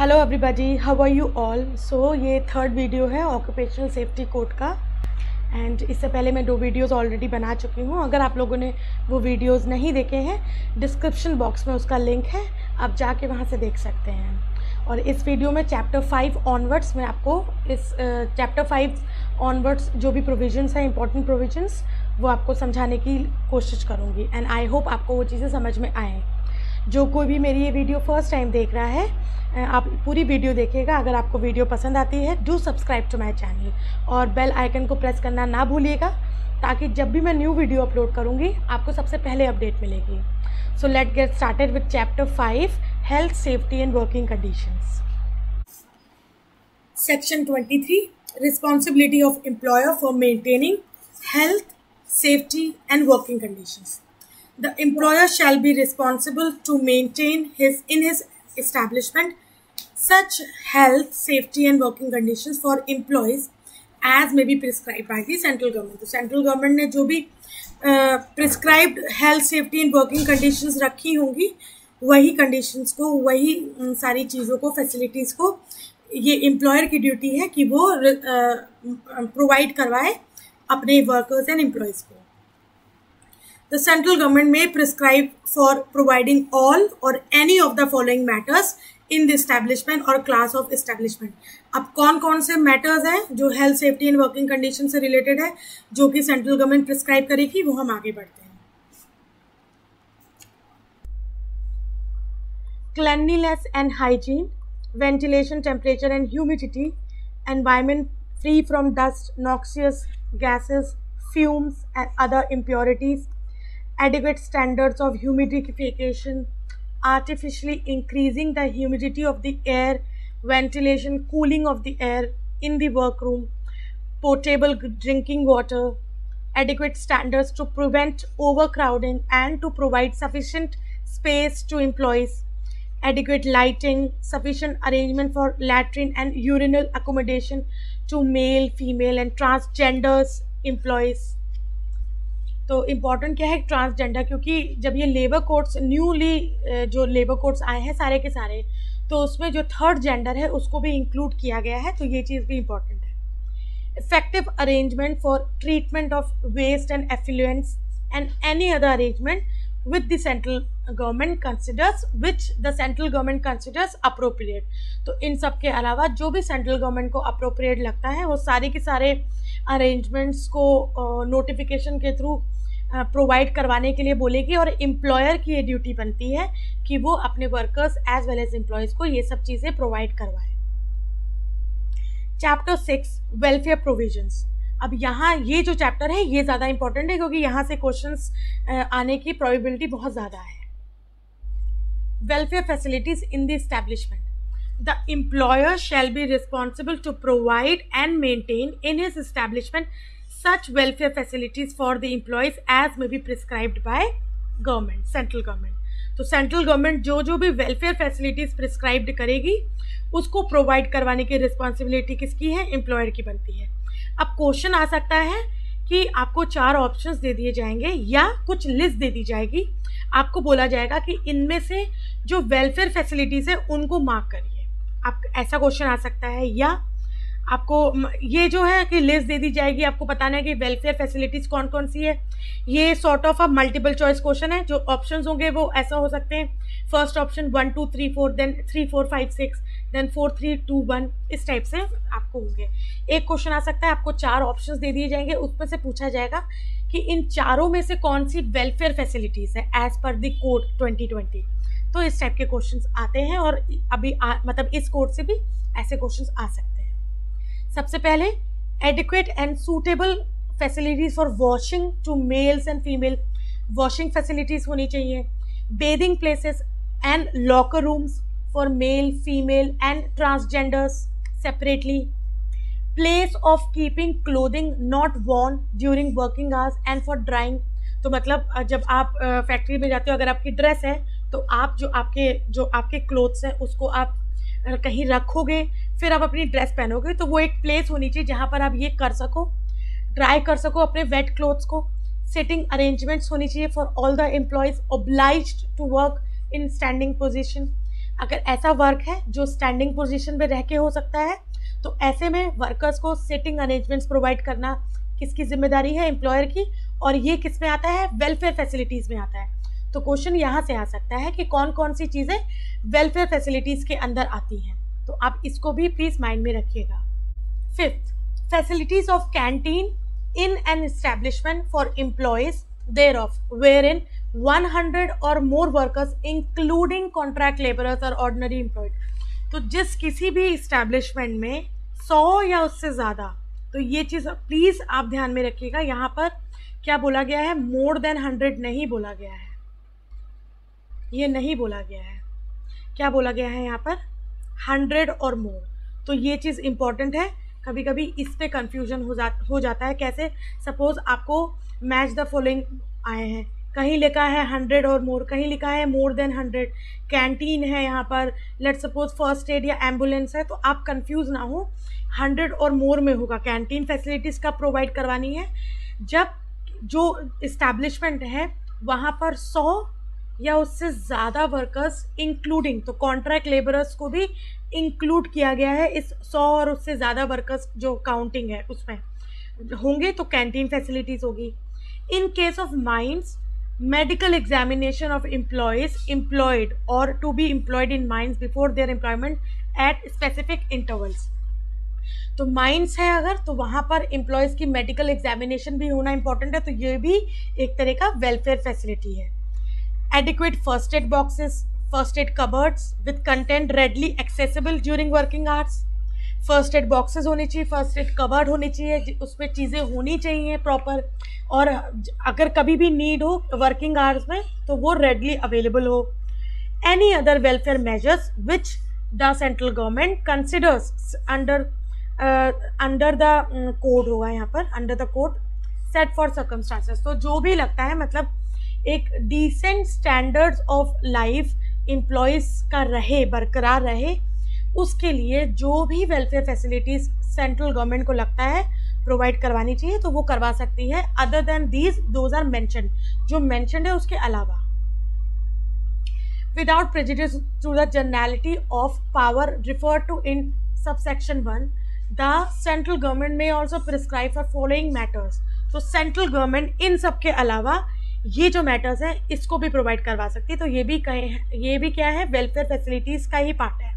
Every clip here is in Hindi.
Hello everybody, how are you all. So ये थर्ड वीडियो है ऑक्यूपेशनल सेफ्टी कोड का। एंड इससे पहले मैं 2 वीडियोस ऑलरेडी बना चुकी हूँ। अगर आप लोगों ने वो वीडियोस नहीं देखे हैं, डिस्क्रिप्शन बॉक्स में उसका लिंक है, आप जाके वहाँ से देख सकते हैं। और इस वीडियो में चैप्टर 5 ऑनवर्ड्स में आपको इस चैप्टर 5 ऑनवर्ड्स जो भी प्रोविजंस हैं, इंपॉर्टेंट प्रोविजंस, वो आपको समझाने की कोशिश करूँगी। एंड आई होप आपको वो चीज़ें समझ में आएँ। जो कोई भी मेरी ये वीडियो फर्स्ट टाइम देख रहा है, आप पूरी वीडियो देखिएगा। अगर आपको वीडियो पसंद आती है, do subscribe to my channel और बेल आइकन को प्रेस करना ना भूलिएगा, ताकि जब भी मैं न्यू वीडियो अपलोड करूँगी आपको सबसे पहले अपडेट मिलेगी। So let get started with chapter 5, health, safety and working conditions. Section 23, responsibility of employer for maintaining health, safety and working conditions. The employer shall be responsible to maintain in his establishment such health, safety and working conditions for employees as may be prescribed by the central government. तो central government ने जो भी prescribed health, safety and working conditions रखी होंगी, वही conditions को, वही सारी चीज़ों को, facilities को ये employer की duty है कि वो provide करवाए अपने workers and employees को. The central government may prescribe for providing all or any of the following matters in the establishment or class of establishment. अब कौन कौन से matters हैं जो health, safety and working condition से related है, जो कि central government prescribe करेगी, वो हम आगे बढ़ते हैं. Cleanliness and hygiene, ventilation, temperature and humidity, environment free from dust, noxious gases, fumes and other impurities, adequate standards of humidification, artificially increasing the humidity of the air, ventilation, cooling of the air in the workroom, potable drinking water, adequate standards to prevent overcrowding and to provide sufficient space to employees, adequate lighting, sufficient arrangement for latrine and urinal accommodation to male, female and transgenders employees. तो इम्पॉर्टेंट क्या है ट्रांसजेंडर, क्योंकि जब ये लेबर कोड्स न्यूली जो लेबर कोड्स आए हैं सारे के सारे, तो उसमें जो थर्ड जेंडर है उसको भी इंक्लूड किया गया है, तो ये चीज़ भी इम्पॉर्टेंट है. Effective arrangement for treatment of waste and effluents and any other arrangement with the central government considers, which the central government considers appropriate. तो इन सब के अलावा जो भी सेंट्रल गवर्नमेंट को अप्रोप्रिएट लगता है, वो सारे के सारे अरेंजमेंट्स को नोटिफिकेशन के थ्रू प्रोवाइड करवाने के लिए बोलेगी. और एम्प्लॉयर की ये ड्यूटी बनती है कि वो अपने workers as well as employees को ये सब चीज़ें प्रोवाइड करवाए. Chapter 6, welfare provisions. अब यहाँ ये जो चैप्टर है ये ज़्यादा इंपॉर्टेंट है, क्योंकि यहाँ से क्वेश्चंस आने की प्रोबेबिलिटी बहुत ज़्यादा है. Welfare facilities in the establishment. The employer shall be responsible to provide and maintain in his establishment such welfare facilities for the employees as may be prescribed by government, central government. तो सेंट्रल गवर्नमेंट जो भी वेलफेयर फैसिलिटीज़ प्रिस्क्राइब्ड करेगी, उसको प्रोवाइड करवाने की रिस्पॉन्सिबिलिटी किसकी है? एम्प्लॉयर की बनती है. अब क्वेश्चन आ सकता है कि आपको 4 ऑप्शंस दे दिए जाएंगे या कुछ लिस्ट दे दी जाएगी. आपको बोला जाएगा कि इनमें से जो वेलफेयर फैसिलिटीज़ है उनको मार्क करिए. आप ऐसा क्वेश्चन आ सकता है, या आपको ये जो है कि लिस्ट दे दी जाएगी, आपको बताना है कि वेलफेयर फैसिलिटीज़ कौन कौन सी है. ये sort of a multiple choice question है. जो ऑप्शंस होंगे वो ऐसा हो सकते हैं, फर्स्ट ऑप्शन 1 2 3 4, देन 3 4 5 6, देन 4 3 2 1, इस टाइप से आपको होंगे. एक क्वेश्चन आ सकता है, आपको 4 ऑप्शंस दे दिए जाएंगे, उसमें से पूछा जाएगा कि इन चारों में से कौन सी वेलफेयर फैसिलिटीज़ है एज पर द कोड 2020. तो इस टाइप के क्वेश्चंस आते हैं, और अभी मतलब इस कोड से भी ऐसे क्वेश्चंस आ सकते हैं. सबसे पहले, adequate and suitable facilities for washing to males and female. Washing facilities होनी चाहिए. Bathing places and locker rooms for male, female and transgenders separately. Place of keeping clothing not worn during working hours and for drying. तो मतलब जब आप फैक्ट्री में जाते हो, अगर आपकी ड्रेस है तो आप जो आपके क्लोथ्स हैं उसको आप कहीं रखोगे, फिर आप अपनी ड्रेस पहनोगे, तो वो एक प्लेस होनी चाहिए जहाँ पर आप ये कर सको, ड्राई कर सको अपने वेट क्लोथ्स को. सिटिंग अरेंजमेंट्स होनी चाहिए for all the employees obliged to work in standing position. अगर ऐसा वर्क है जो स्टैंडिंग पोजीशन में रह के हो सकता है, तो ऐसे में वर्कर्स को सिटिंग अरेंजमेंट्स प्रोवाइड करना किसकी जिम्मेदारी है? एम्प्लॉयर की। और ये किस में आता है? वेलफेयर फैसिलिटीज़ में आता है। तो क्वेश्चन यहाँ से आ सकता है कि कौन कौन सी चीज़ें वेलफेयर फैसिलिटीज़ के अंदर आती हैं, तो आप इसको भी प्लीज़ माइंड में रखिएगा। Fifth, facilities of canteen in an establishment for employees thereof wherein 100 or more workers including contract laborers or ordinary employed। तो जिस किसी भी इस्टेब्लिशमेंट में 100 या उससे ज़्यादा, तो ये चीज़ प्लीज़ आप ध्यान में रखिएगा। यहाँ पर क्या बोला गया है? मोर देन 100 नहीं बोला गया है, ये नहीं बोला गया है। क्या बोला गया है यहाँ पर? 100 और मोर। तो ये चीज़ इम्पॉर्टेंट है, कभी कभी इस पे कन्फ्यूजन हो जाता है। कैसे? सपोज आपको मैच द फॉलोइंग आए हैं, कहीं लिखा है 100 और मोर, कहीं लिखा है मोर देन 100, कैंटीन है यहाँ पर, लेट सपोज फर्स्ट एड या एम्बुलेंस है, तो आप कंफ्यूज ना हो, 100 और मोर में होगा। कैंटीन फैसिलिटीज़ कब प्रोवाइड करवानी है? जब जो इस्टेब्लिशमेंट है वहाँ पर 100 या उससे ज़्यादा वर्कर्स इंक्लूडिंग, तो कॉन्ट्रैक्ट लेबरर्स को भी इंक्लूड किया गया है इस 100 और उससे ज़्यादा वर्कर्स जो काउंटिंग है उसमें होंगे, तो कैंटीन फैसिलिटीज़ होगी। In case of mines, medical examination of employees employed और to be employed in mines before their employment at specific intervals. तो माइंस है अगर, तो वहाँ पर एम्प्लॉयज़ की मेडिकल एग्जामिनेशन भी होना इंपॉर्टेंट है, तो ये भी एक तरह का वेलफेयर फैसिलिटी है। Adequate first aid boxes, first aid cupboards with content readily accessible during working hours। First aid boxes होनी चाहिए, फर्स्ट एड कवर्ड होनी चाहिए, उसमें चीज़ें होनी चाहिए प्रॉपर, और अगर कभी भी नीड हो वर्किंग आवर्स में तो वो रेडली अवेलेबल हो। Any other welfare measures which the central government considers under the code होगा यहाँ पर, under the code set for circumstances. तो जो भी लगता है, मतलब एक decent standards of life employees का रहे, बरकरार रहे, उसके लिए जो भी वेलफेयर फैसिलिटीज़ सेंट्रल गवर्नमेंट को लगता है प्रोवाइड करवानी चाहिए तो वो करवा सकती है। Other than these those are mentioned, जो मेंशन्ड है उसके अलावा। Without prejudice to the generality of power referred to in subsection 1, the central government may also prescribe for following matters. तो सेंट्रल गवर्नमेंट इन सब के अलावा ये जो मैटर्स हैं इसको भी प्रोवाइड करवा सकती है। तो ये भी क्या है? वेलफेयर फैसिलिटीज़ का ही पार्ट है।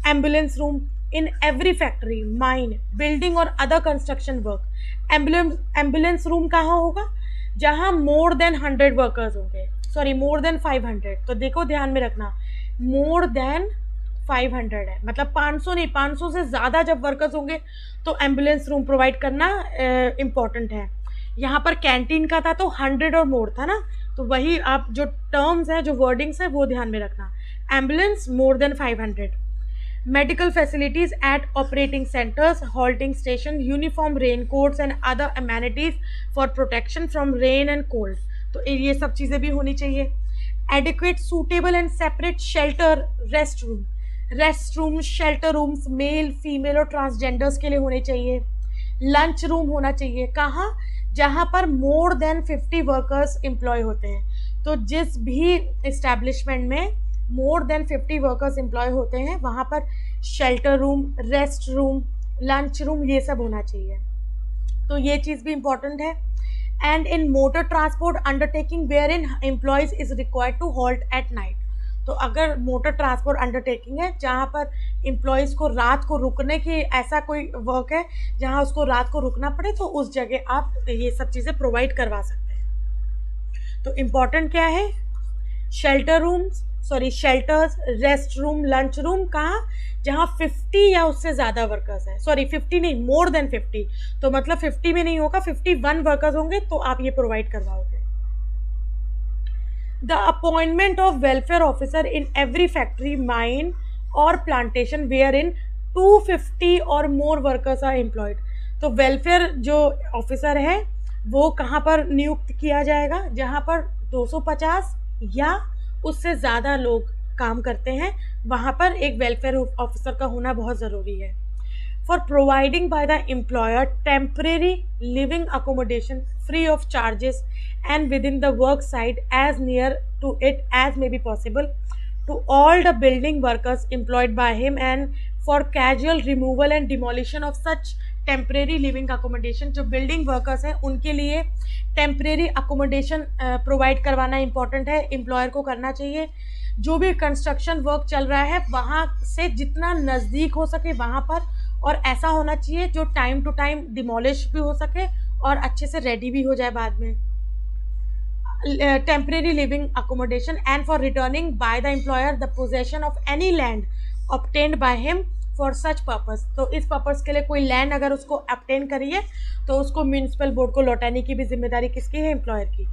Ambulance room in every factory, mine, building और other construction work. Ambulance room कहाँ होगा? जहाँ मोर देन 100 वर्कर्स होंगे, सॉरी मोर देन 500। तो देखो ध्यान में रखना, मोर देन 500 है, मतलब 500 नहीं, 500 से ज़्यादा जब वर्कर्स होंगे तो एम्बुलेंस रूम प्रोवाइड करना इम्पॉर्टेंट है। यहाँ पर कैंटीन का था तो 100 और मोर था ना, तो वही आप जो टर्म्स हैं, जो वर्डिंग्स हैं वो ध्यान में रखना। Ambulance more than 500। Medical facilities at operating centres, halting station, uniform rain coats and other amenities for protection from rain and cold. तो ये सब चीज़ें भी होनी चाहिए। Adequate suitable and separate shelter rest room shelter rooms male, female और ट्रांसजेंडर्स के लिए होने चाहिए। लंच रूम होना चाहिए, कहाँ? जहाँ पर मोर देन 50 वर्कर्स एम्प्लॉय होते हैं। तो जिस भी इस्टेब्लिशमेंट में मोर देन 50 वर्कर्स एम्प्लॉय होते हैं वहाँ पर shelter room, rest room, lunch room, ये सब होना चाहिए। तो ये चीज़ भी इम्पॉर्टेंट है। And in motor transport undertaking where in employees is required to halt at night. तो अगर मोटर ट्रांसपोर्ट अंडरटेकिंग है जहाँ पर एम्प्लॉयज़ को रात को रुकने की, ऐसा कोई वर्क है जहाँ उसको रात को रुकना पड़े, तो उस जगह आप ये सब चीज़ें प्रोवाइड करवा सकते हैं। तो इम्पॉर्टेंट क्या है? Shelters, rest room, lunch room, कहाँ? जहाँ 50 या उससे ज़्यादा वर्कर्स हैं, सॉरी 50 नहीं, मोर देन 50। तो मतलब 50 में नहीं होगा, 51 वर्कर्स होंगे तो आप ये प्रोवाइड करवाओगे। The appointment of welfare officer in every factory, mine or plantation wherein 250 or more workers are employed। तो वेलफेयर जो ऑफिसर है वो कहाँ पर नियुक्त किया जाएगा? जहाँ पर 250 या उससे ज़्यादा लोग काम करते हैं, वहाँ पर एक वेलफेयर ऑफिसर का होना बहुत ज़रूरी है। For providing by the employer temporary living accommodation free of charges and within the work site as near to it as may be possible to all the building workers employed by him and for casual removal and demolition of such temporary living accommodation. जो building workers हैं उनके लिए temporary accommodation provide करवाना important है, employer को करना चाहिए. जो भी कंस्ट्रक्शन वर्क चल रहा है वहाँ से जितना नज़दीक हो सके वहाँ पर, और ऐसा होना चाहिए जो टाइम टू टाइम डिमोलिश भी हो सके और अच्छे से रेडी भी हो जाए बाद में. Temporary living accommodation and for returning by the employer the possession of any land obtained by him for such purpose. तो इस पर्पस के लिए कोई लैंड अगर उसको obtain करिए तो उसको म्यूनिसिपल बोर्ड को लौटाने की भी जिम्मेदारी किसकी है? एम्प्लॉयर की.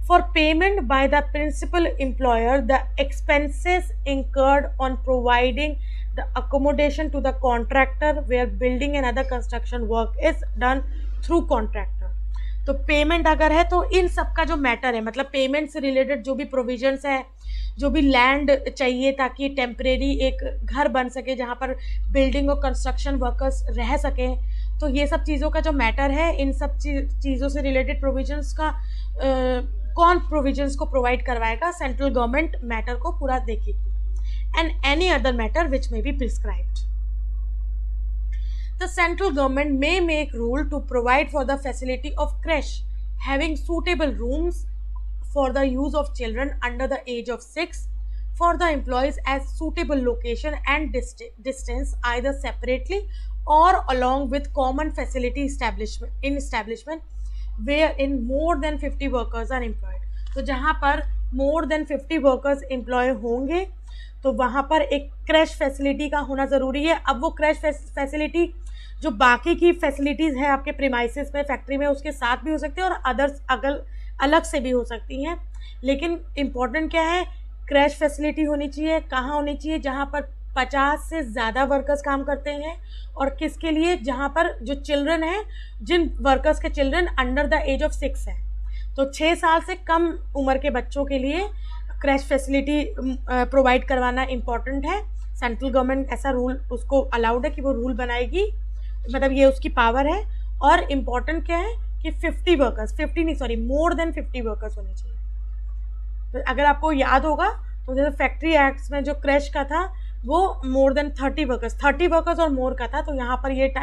For payment by the principal employer the expenses incurred on providing the accommodation to the contractor where building and other construction work is done through contractor. तो पेमेंट अगर है तो इन सब का जो मैटर है, मतलब पेमेंट से रिलेटेड जो भी प्रोविजंस है, जो भी लैंड चाहिए ताकि टेम्परेरी एक घर बन सके जहाँ पर बिल्डिंग और कंस्ट्रक्शन वर्कर्स रह सकें, तो ये सब चीज़ों का जो मैटर है, इन सब चीज़ों से रिलेटेड प्रोविजंस का कौन प्रोविजंस को प्रोवाइड करवाएगा? सेंट्रल गवर्नमेंट मैटर को पूरा देखेगी. And any other matter which may be prescribed. The central government may make rule to provide for the facility of creche having suitable rooms for the use of children under the age of 6 for the employees as suitable location and distance either separately or along with common facility establishment wherein more than 50 workers are employed. तो जहाँ पर more than 50 workers employ होंगे तो वहाँ पर एक क्रैश फैसिलिटी का होना ज़रूरी है. अब वो क्रैश फैसिलिटी जो बाकी की फैसिलिटीज़ हैं आपके प्रीमाइसेस में, फैक्ट्री में, उसके साथ भी हो सकती है और अदर्स अलग से भी हो सकती हैं. लेकिन इम्पॉर्टेंट क्या है? क्रैश फैसिलिटी होनी चाहिए. कहाँ होनी चाहिए? जहाँ पर 50 से ज़्यादा वर्कर्स काम करते हैं. और किसके लिए? जहाँ पर जो चिल्ड्रन हैं, जिन वर्कर्स के children under the age of 6 है, तो 6 साल से कम उम्र के बच्चों के लिए क्रैश फैसिलिटी प्रोवाइड करवाना इम्पॉर्टेंट है. सेंट्रल गवर्नमेंट ऐसा रूल उसको अलाउड है कि वो रूल बनाएगी, मतलब ये उसकी पावर है. और इम्पॉर्टेंट क्या है कि 50 वर्कर्स, 50 नहीं सॉरी, मोर देन 50 वर्कर्स होने चाहिए. तो अगर आपको याद होगा तो जैसे फैक्ट्री एक्ट्स में जो क्रैश का था वो मोर देन 30 वर्कर्स और मोर का था, तो यहाँ पर ये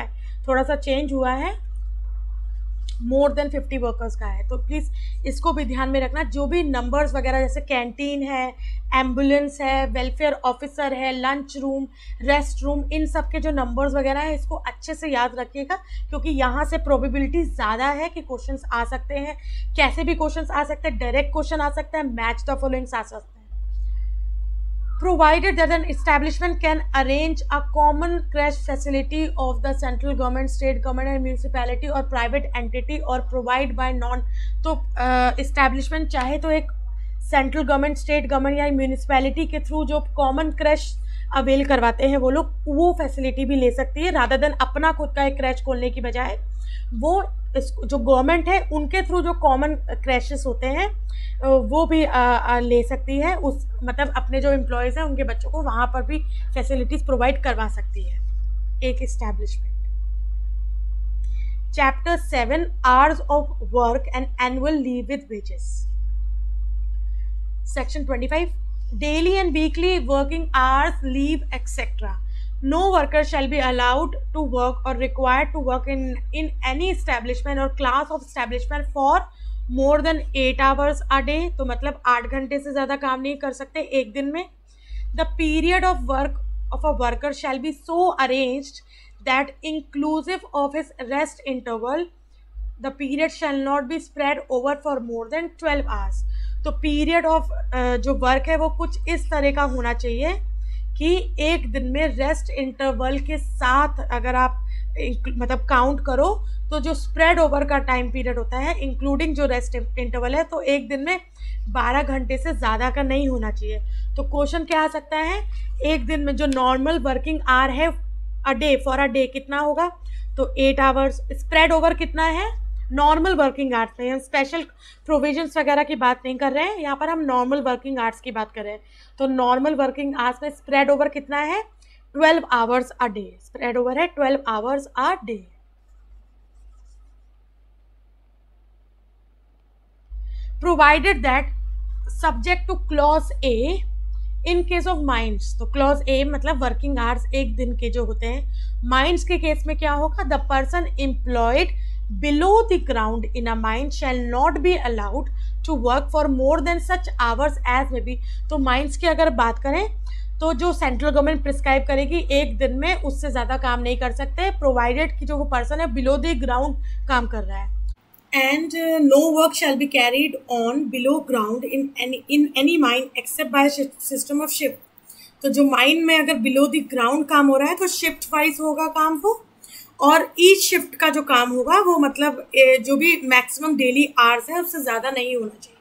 थोड़ा सा चेंज हुआ है, मोर देन 50 वर्कर्स का है. तो प्लीज़ इसको भी ध्यान में रखना. जो भी नंबर्स वगैरह जैसे कैंटीन है, एम्बुलेंस है, वेलफेयर ऑफिसर है, लंच रूम, रेस्ट रूम, इन सब के जो नंबर्स वगैरह है इसको अच्छे से याद रखिएगा, क्योंकि यहाँ से प्रोबेबिलिटी ज़्यादा है कि क्वेश्चंस आ सकते हैं. कैसे भी क्वेश्चंस आ सकते हैं, डायरेक्ट क्वेश्चन आ सकता है, मैच द फॉलोइंग्स आ सकते हैं. Provided that an establishment can arrange a common creche facility of the central government, state government and municipality or private entity or provide by non, तो establishment चाहे तो एक सेंट्रल गवर्नमेंट, स्टेट गवर्नमेंट या म्यूनिसिपैलिटी के थ्रू जो कॉमन क्रैश अवेल करवाते हैं वो लोग वो फैसिलिटी भी ले सकती है, रादर देन अपना खुद का एक क्रैश खोलने की बजाय वो जो गवर्नमेंट है उनके थ्रू जो कॉमन क्रैशेस होते हैं वो भी ले सकती है. उस मतलब अपने जो एम्प्लॉयज़ हैं उनके बच्चों को वहाँ पर भी फैसिलिटीज़ प्रोवाइड करवा सकती है एक establishment. Chapter 7 hours of work and annual leave with wages. Section 25 daily and weekly working hours, leave etcetera. No worker shall be allowed to work or required to work in any establishment or class of establishment for more than 8 hours a day. तो मतलब 8 घंटे से ज़्यादा काम नहीं कर सकते एक दिन में. The period of work of a worker shall be so arranged that inclusive of his rest interval, the period shall not be spread over for more than 12 hours. तो पीरियड ऑफ जो वर्क है वो कुछ इस तरह का होना चाहिए कि एक दिन में रेस्ट इंटरवल के साथ अगर आप मतलब काउंट करो तो जो स्प्रेड ओवर का टाइम पीरियड होता है इंक्लूडिंग जो रेस्ट इंटरवल है तो एक दिन में 12 घंटे से ज़्यादा का नहीं होना चाहिए. तो क्वेश्चन क्या आ सकता है, एक दिन में जो नॉर्मल वर्किंग आवर है a day for a day कितना होगा, तो 8 आवर्स. स्प्रेड ओवर कितना है नॉर्मल वर्किंग आवर्स में, हम स्पेशल प्रोविजंस वगैरह की बात नहीं कर रहे हैं, यहाँ पर हम नॉर्मल वर्किंग आवर्स की बात कर रहे हैं. तो नॉर्मल वर्किंग आवर्स में स्प्रेड ओवर कितना है 12 hours a day. Spread over है 12 hours a day. Provided that subject to clause A in case of mines, तो क्लॉज ए मतलब वर्किंग आवर्स एक दिन के जो होते हैं। माइंस के केस में क्या होगा, the person employed below the ground in a mine shall not be allowed to work for more than such hours as may be. तो माइंस की अगर बात करें तो जो सेंट्रल गवर्नमेंट प्रिस्क्राइब करेगी एक दिन में उससे ज़्यादा काम नहीं कर सकते, प्रोवाइडेड कि जो वो पर्सन है बिलो द ग्राउंड काम कर रहा है। And no work shall be carried on below ground in any mine except by a system of shift। तो जो माइन में अगर बिलो द ग्राउंड काम हो रहा है तो शिफ्ट वाइज होगा काम वो, और ईच शिफ्ट का जो काम होगा वो मतलब जो भी मैक्सिमम डेली आवर्स है उससे ज़्यादा नहीं होना चाहिए।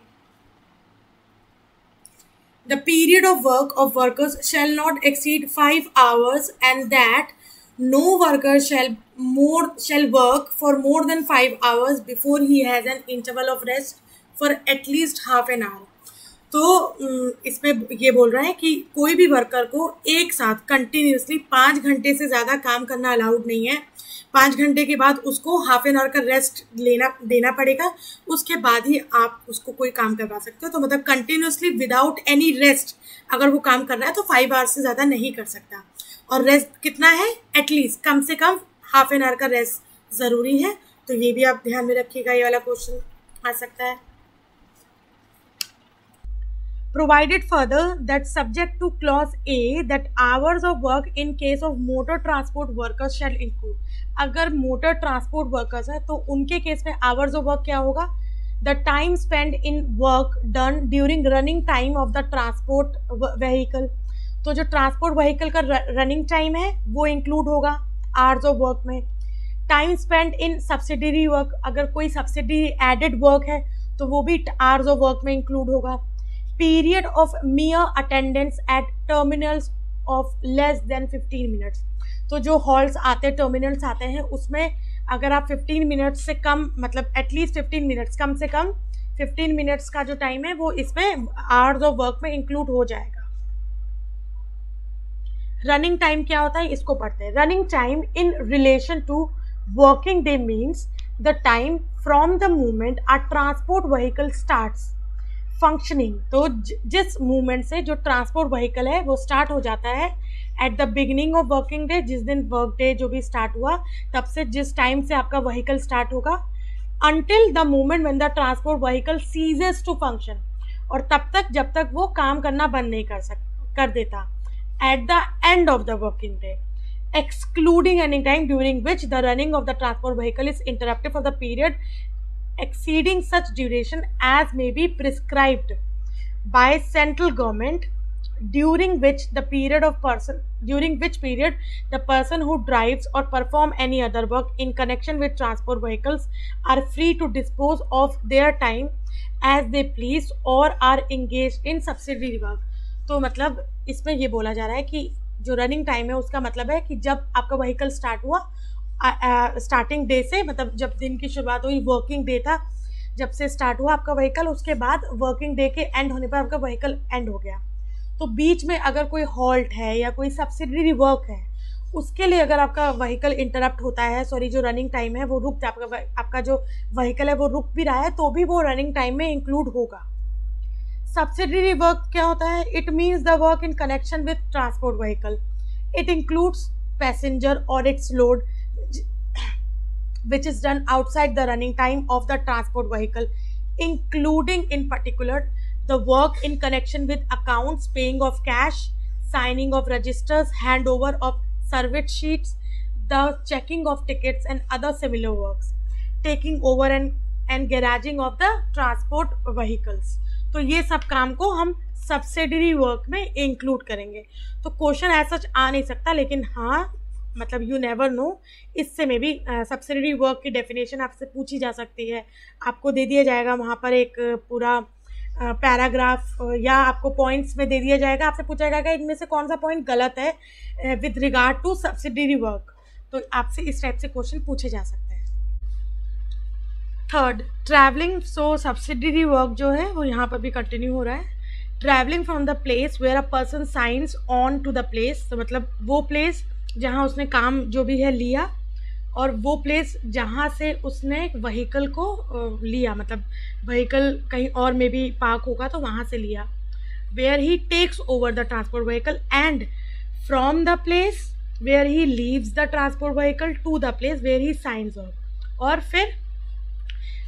The period of work of workers shall not exceed 5 hours and that no worker shall work for more than 5 hours before he has an interval of rest for at least half an hour। तो इसमें ये बोल रहा है कि कोई भी वर्कर को एक साथ कंटिन्यूसली 5 घंटे से ज़्यादा काम करना अलाउड नहीं है। 5 घंटे के बाद उसको हाफ एन आवर का रेस्ट देना पड़ेगा, उसके बाद ही आप उसको कोई काम करवा सकते हो। तो मतलब कंटिन्यूसली विदाउट एनी रेस्ट अगर वो काम कर रहा है तो 5 आवर्स से ज़्यादा नहीं कर सकता। और रेस्ट कितना है, एटलीस्ट कम से कम हाफ एन आवर का रेस्ट ज़रूरी है। तो ये भी आप ध्यान में रखिएगा, ये वाला क्वेश्चन आ सकता है। Provided further that subject to clause A that hours of work in case of motor transport workers shall include। अगर मोटर ट्रांसपोर्ट वर्कर्स है तो उनके केस में आवर्स ऑफ वर्क क्या होगा, the time spend in work done during running time of the transport vehicle. तो जो ट्रांसपोर्ट व्हीकल का रनिंग टाइम है वो इंक्लूड होगा आवर्स ऑफ वर्क में। टाइम स्पेंड इन सब्सिडरी वर्क, अगर कोई सब्सिडी एडेड वर्क है तो वो भी आवर्स ऑफ वर्क में इंक्लूड होगा। Period of मियर attendance eight terminals of less than 15 minutes. तो जो हॉल्स आते हैं, टर्मिनल्स आते हैं, उसमें अगर आप 15 मिनट्स से कम मतलब एटलीस्ट 15 मिनट्स, कम से कम 15 मिनट्स का जो टाइम है वो इसमें आवर्स ऑफ वर्क में इंक्लूड हो जाएगा। रनिंग टाइम क्या होता है, इसको पढ़ते हैं। Running time in relation to working day means the time from the moment a transport vehicle starts functioning. तो जिस मूवमेंट से जो ट्रांसपोर्ट व्हीकल है वो स्टार्ट हो जाता है at the beginning of working day, जिस दिन वर्क डे जो भी स्टार्ट हुआ तब से जिस टाइम से आपका व्हीकल स्टार्ट होगा, until the moment when the transport vehicle ceases to function, और तब तक जब तक वो काम करना बंद नहीं कर देता, at the end of the working day, excluding any time during which the running of the transport vehicle is interrupted for the period exceeding such duration as may be prescribed by central government, during which period the person who drives or perform any other work in connection with transport vehicles are free to dispose of their time as they please or are engaged in subsidiary work। तो मतलब इसमें ये बोला जा रहा है कि जो रनिंग टाइम है उसका मतलब है कि जब आपका व्हीकल स्टार्ट हुआ, स्टार्टिंग डे से, मतलब जब दिन की शुरुआत हुई, वर्किंग डे था जब से स्टार्ट हुआ आपका व्हीकल, उसके बाद वर्किंग डे के एंड होने पर आपका व्हीकल एंड हो गया। तो बीच में अगर कोई हॉल्ट है या कोई सब्सिडरी वर्क है उसके लिए अगर आपका व्हीकल इंटरप्ट होता है, सॉरी जो रनिंग टाइम है वो रुक, आपका जो व्हीकल है वो रुक भी रहा है तो भी वो रनिंग टाइम में इंक्लूड होगा। सब्सिडरी वर्क क्या होता है, it means the work in connection with transport vehicle, it includes passenger और its load which is done outside the running time of the transport vehicle, including in particular the work in connection with accounts, paying of cash, signing of registers, handover of service sheets, the checking of tickets and other similar works, taking over and garaging of the transport vehicles। तो ये सब काम को हम सब्सिडरी वर्क में इंक्लूड करेंगे। तो क्वेश्चन ऐसा आ नहीं सकता, लेकिन हाँ मतलब यू नेवर नो, इससे में भी सब्सिडरी वर्क की डेफिनेशन आपसे पूछी जा सकती है। आपको दे दिया जाएगा वहाँ पर एक पूरा पैराग्राफ या आपको पॉइंट्स में दे दिया जाएगा, आपसे पूछा जाएगा इनमें से कौन सा पॉइंट गलत है with regard to subsidiary work. तो आपसे इस टाइप से क्वेश्चन पूछे जा सकते हैं। Third, travelling. So subsidiary work जो है वो यहाँ पर भी कंटिन्यू हो रहा है। Travelling from the place where a person signs on to the place, तो मतलब वो प्लेस जहाँ उसने काम जो भी है लिया और वो प्लेस जहाँ से उसने व्हीकल को लिया, मतलब व्हीकल कहीं और में भी पार्क होगा तो वहाँ से लिया। where he takes over the transport vehicle and from the place where he leaves the transport vehicle to the place where he signs off. और फिर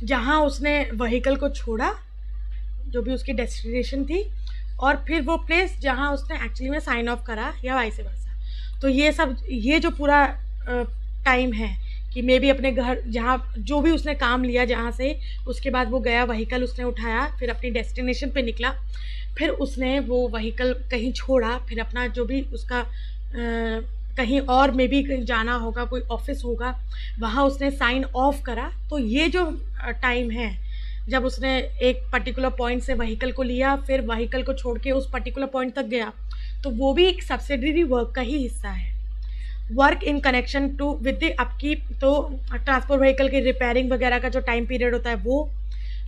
जहाँ उसने व्हीकल को छोड़ा, जो भी उसकी डेस्टिनेशन थी, और फिर वो प्लेस जहाँ उसने एक्चुअली में साइन ऑफ करा या वाइस वर्सा। तो ये सब, ये जो पूरा टाइम है कि मे बी अपने घर जहाँ जो भी उसने काम लिया जहाँ से, उसके बाद वो गया, व्हीकल उसने उठाया, फिर अपनी डेस्टिनेशन पे निकला, फिर उसने वो व्हीकल कहीं छोड़ा, फिर अपना जो भी उसका कहीं और मे बी कहीं जाना होगा, कोई ऑफिस होगा, वहाँ उसने साइन ऑफ करा। तो ये जो टाइम है जब उसने एक पर्टिकुलर पॉइंट से व्हीकल को लिया, फिर व्हीकल को छोड़ के उस पर्टिकुलर पॉइंट तक गया, तो वो भी एक सब्सिडरी वर्क का ही हिस्सा है। Work in connection to with the upkeep, तो ट्रांसपोर्ट व्हीकल की रिपेयरिंग वगैरह का जो टाइम पीरियड होता है वो,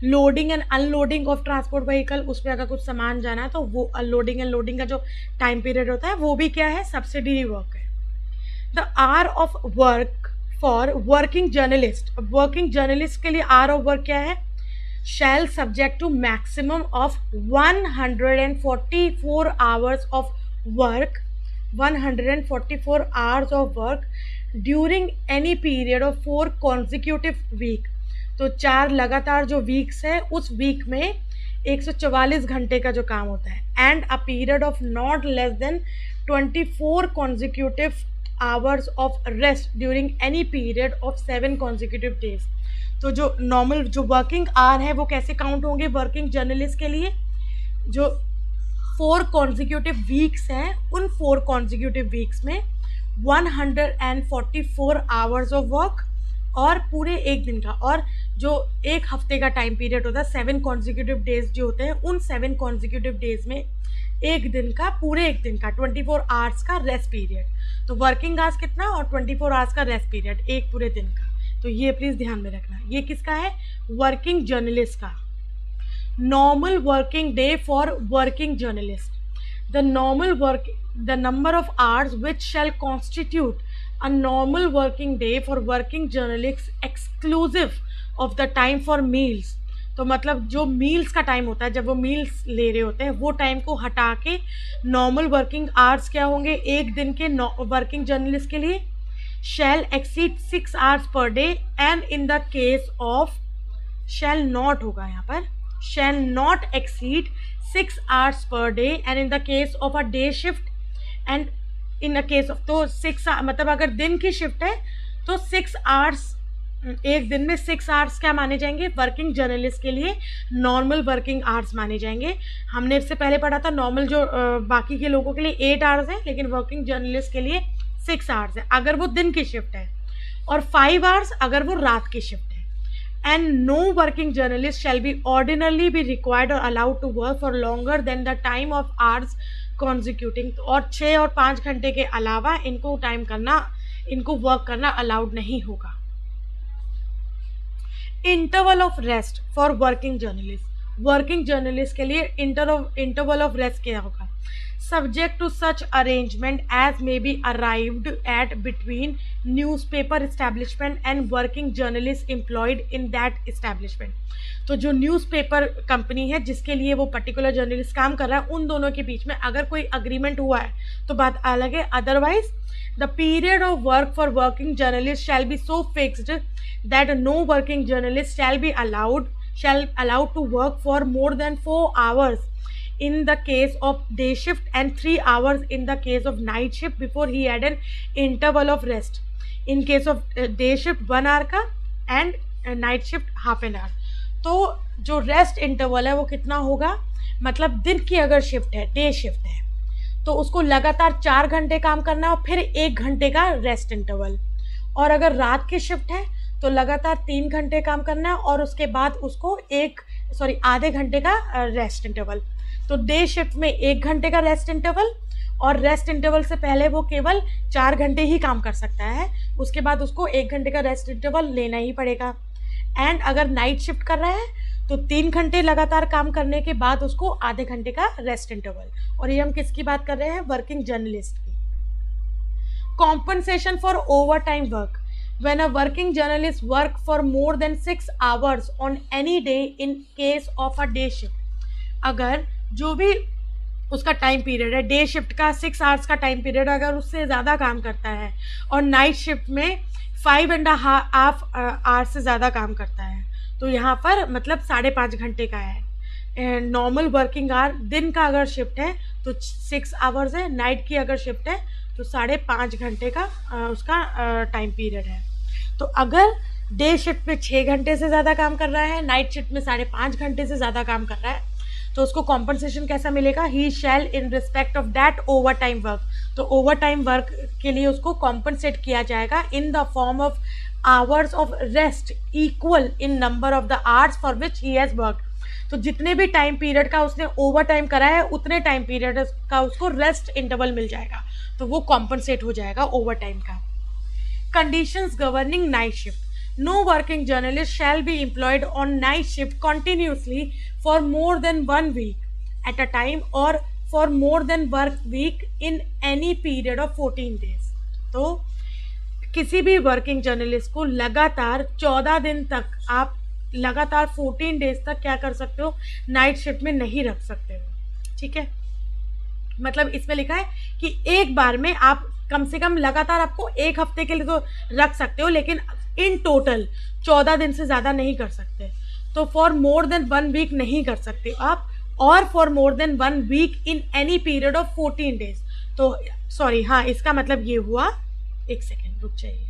loading and unloading of transport vehicle, उसमें अगर कुछ सामान जाना है तो वो अनलोडिंग एंड लोडिंग का जो टाइम पीरियड होता है वो भी क्या है, सब्सिडरी वर्क है। The hour of work for working journalist, working journalist के लिए आवर ऑफ वर्क क्या है, shall subject to maximum of 144 hours of work, 144 hours of work during any period of 4 consecutive week. तो 4 लगातार जो वीक्स है उस वीक में 144 घंटे का जो काम होता है, and a period of not less than 24 consecutive hours of rest during any period of 7 consecutive days. तो जो नॉर्मल जो वर्किंग आवर है वो कैसे काउंट होंगे वर्किंग जर्नलिस्ट के लिए, जो 4 कॉन्जिक्यूटिव वीक्स हैं, उन 4 कॉन्जिक्यूटिव वीक्स में 144 आवर्स ऑफ वर्क और पूरे एक दिन का, और जो एक हफ्ते का टाइम पीरियड होता है 7 कॉन्जिक्यूटिव डेज जो होते हैं, उन 7 कॉन्जिक्यूटिव डेज में एक दिन का, पूरे एक दिन का 24 आवर्स का रेस्ट पीरियड। तो वर्किंग आवर्स कितना और 24 आवर्स का रेस्ट पीरियड एक पूरे दिन का। तो ये प्लीज़ ध्यान में रखना, ये किसका है, वर्किंग जर्नलिस्ट का। Normal working day for working journalist, the normal work, the number of hours which shall constitute a normal working day for working journalists exclusive of the time for meals। तो मतलब जो मील्स का टाइम होता है, जब वो मील्स ले रहे होते हैं, वो टाइम को हटा के नॉर्मल वर्किंग आवर्स क्या होंगे एक दिन के वर्किंग जर्नलिस्ट के लिए, shall exceed 6 hours per day, and in the case of, shall not होगा यहाँ पर, shall not exceed 6 hours per day, and in the case of a day shift, and in a case of, तो 6 मतलब अगर दिन की शिफ्ट है तो 6 आवर्स, एक दिन में 6 आवर्स क्या माने जाएंगे वर्किंग जर्नलिस्ट के लिए, नॉर्मल वर्किंग आवर्स माने जाएंगे। हमने इससे पहले पढ़ा था नॉर्मल जो बाकी के लोगों के लिए 8 आवर्स है, लेकिन वर्किंग जर्नलिस्ट के लिए 6 आवर्स है अगर वो दिन की शिफ्ट है, और 5 आवर्स अगर वो रात की शिफ्ट है। And no working journalist shall be ordinarily be required और allowed to work for longer than the time of hours consecutive, और 6 और 5 घंटे के अलावा इनको टाइम करना, इनको वर्क करना अलाउड नहीं होगा। Interval of rest for working journalist, working journalist के लिए इंटरवल ऑफ रेस्ट क्या होगा, subject to such arrangement as may be arrived at between newspaper establishment and working journalists employed in that establishment। तो जो न्यूज़पेपर कंपनी है जिसके लिए वो पर्टिकुलर जर्नलिस्ट काम कर रहा है, उन दोनों के बीच में अगर कोई अग्रीमेंट हुआ है तो बात अलग है, otherwise the period of work for working journalist shall B so fixed that no working journalist shall B allowed to work for more than 4 hours in the case of day shift and 3 hours in the case of night shift before he had an interval of rest। in case of day shift 1 hour का and night shift half an hour। तो जो रेस्ट इंटरवल है वो कितना होगा, मतलब दिन की अगर शिफ्ट है, डे शिफ्ट है, तो उसको लगातार 4 घंटे काम करना है और फिर 1 घंटे का रेस्ट इंटरवल, और अगर रात की शिफ्ट है तो लगातार 3 घंटे काम करना है और उसके बाद उसको आधे घंटे का रेस्ट इंटरवल। तो डे शिफ्ट में 1 घंटे का रेस्ट इंटरवल, और रेस्ट इंटरवल से पहले वो केवल 4 घंटे ही काम कर सकता है, उसके बाद उसको 1 घंटे का रेस्ट इंटरवल लेना ही पड़ेगा। एंड अगर नाइट शिफ्ट कर रहा है तो 3 घंटे लगातार काम करने के बाद उसको आधे घंटे का रेस्ट इंटरवल। और ये हम किसकी बात कर रहे हैं, वर्किंग जर्नलिस्ट की। Compensation for over time work, when a working journalist work for more than 6 hours on any day in case of a day shift। अगर जो भी उसका टाइम पीरियड है, डे शिफ्ट का 6 आवर्स का टाइम पीरियड अगर उससे ज़्यादा काम करता है और नाइट शिफ्ट में 5.5 आवर्स से ज़्यादा काम करता है, तो यहाँ पर मतलब 5.5 घंटे का है। नॉर्मल वर्किंग आवर दिन का अगर शिफ्ट है तो 6 आवर्स है, नाइट की अगर शिफ्ट है तो 5.5 घंटे का उसका टाइम पीरियड है। तो अगर डे शिफ्ट में 6 घंटे से ज़्यादा काम कर रहा है, नाइट शिफ्ट में 5.5 घंटे से ज़्यादा काम कर रहा है, तो उसको कॉम्पनसेशन कैसा मिलेगा? He shall in respect of that overtime work. तो ओवर टाइम वर्क के लिए उसको कॉम्पनसेट किया जाएगा in the form of hours of rest equal in number of the hours for which he has work. तो जितने भी टाइम पीरियड का उसने ओवर टाइम करा है उतने टाइम पीरियड का उसको रेस्ट इंटरवल मिल जाएगा, तो वो कॉम्पनसेट हो जाएगा ओवर टाइम का। Conditions governing night shift. No working journalist shall be employed on night shift continuously for more than 1 week at a time or for more than work week in any period of 14 days. तो किसी भी वर्किंग जर्नलिस्ट को लगातार 14 दिन तक आप लगातार 14 डेज तक क्या कर सकते हो? नाइट शिफ्ट में नहीं रख सकते हो। ठीक है, मतलब इसमें लिखा है कि एक बार में आप कम से कम लगातार आपको 1 हफ्ते के लिए तो रख सकते हो, लेकिन इन टोटल 14 दिन से ज़्यादा नहीं कर सकते। तो फॉर मोर देन 1 वीक नहीं कर सकते आप, और for more than 1 week in any period of 14 days. तो सॉरी, हाँ, इसका मतलब ये हुआ, एक सेकेंड रुक जाइए।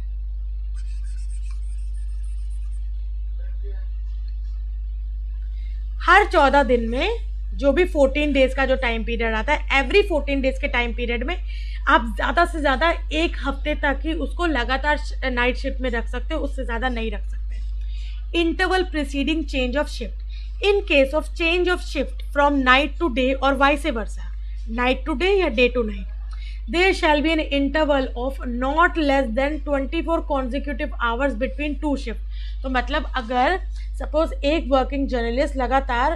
हर 14 दिन में जो भी 14 डेज का जो टाइम पीरियड आता है, एवरी 14 डेज के टाइम पीरियड में आप ज़्यादा से ज़्यादा 1 हफ्ते तक ही उसको लगातार नाइट शिफ्ट में रख सकते हो, उससे ज़्यादा नहीं रख सकते। Interval preceding change of shift. In case of change of shift from night to day और vice versa, night to day या day to night, there shall be an interval of not less than 24 consecutive hours between 2 shift। तो मतलब अगर सपोज एक वर्किंग जर्नलिस्ट लगातार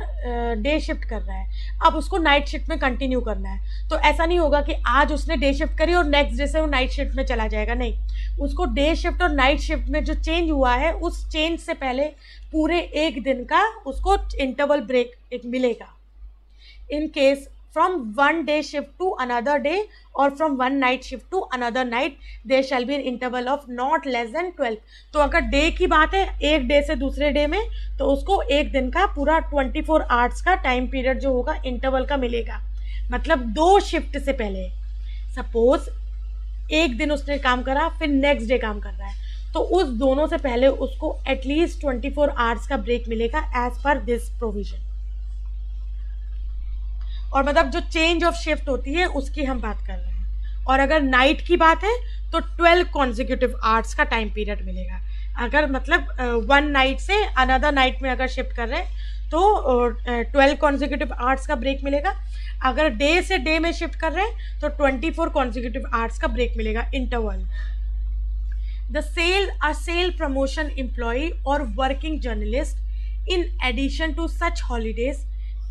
डे शिफ्ट कर रहा है, अब उसको नाइट शिफ्ट में कंटिन्यू करना है, तो ऐसा नहीं होगा कि आज उसने डे शिफ्ट करी और नेक्स्ट डे से वो नाइट शिफ्ट में चला जाएगा। नहीं, उसको डे शिफ्ट और नाइट शिफ्ट में जो चेंज हुआ है उस चेंज से पहले पूरे 1 दिन का उसको इंटरवल ब्रेक एक मिलेगा। In case from 1 day shift to another day or from 1 night shift to another night, there shall be an interval of not less than 12। तो अगर डे की बात है, एक डे से दूसरे डे में, तो उसको 1 दिन का पूरा 24 आवर्स का टाइम पीरियड जो होगा इंटरवल का मिलेगा। मतलब 2 शिफ्ट से पहले, सपोज एक दिन उसने काम करा फिर नेक्स्ट डे काम कर रहा है, तो उस दोनों से पहले उसको एटलीस्ट 24 आवर्स का ब्रेक मिलेगा एज पर दिस प्रोविजन। और मतलब जो चेंज ऑफ शिफ्ट होती है उसकी हम बात कर रहे हैं। और अगर नाइट की बात है तो 12 कॉन्जिक्यूटिव आवर्स का टाइम पीरियड मिलेगा। अगर मतलब 1 नाइट से अनदर नाइट में अगर शिफ्ट कर रहे हैं तो 12 कॉन्जिक्यूटिव आवर्स का ब्रेक मिलेगा। अगर डे से डे में शिफ्ट कर रहे हैं तो 24 कॉन्जिक्यूटिव आवर्स का ब्रेक मिलेगा, interval. A sale promotion employee और working journalist in addition to such holidays,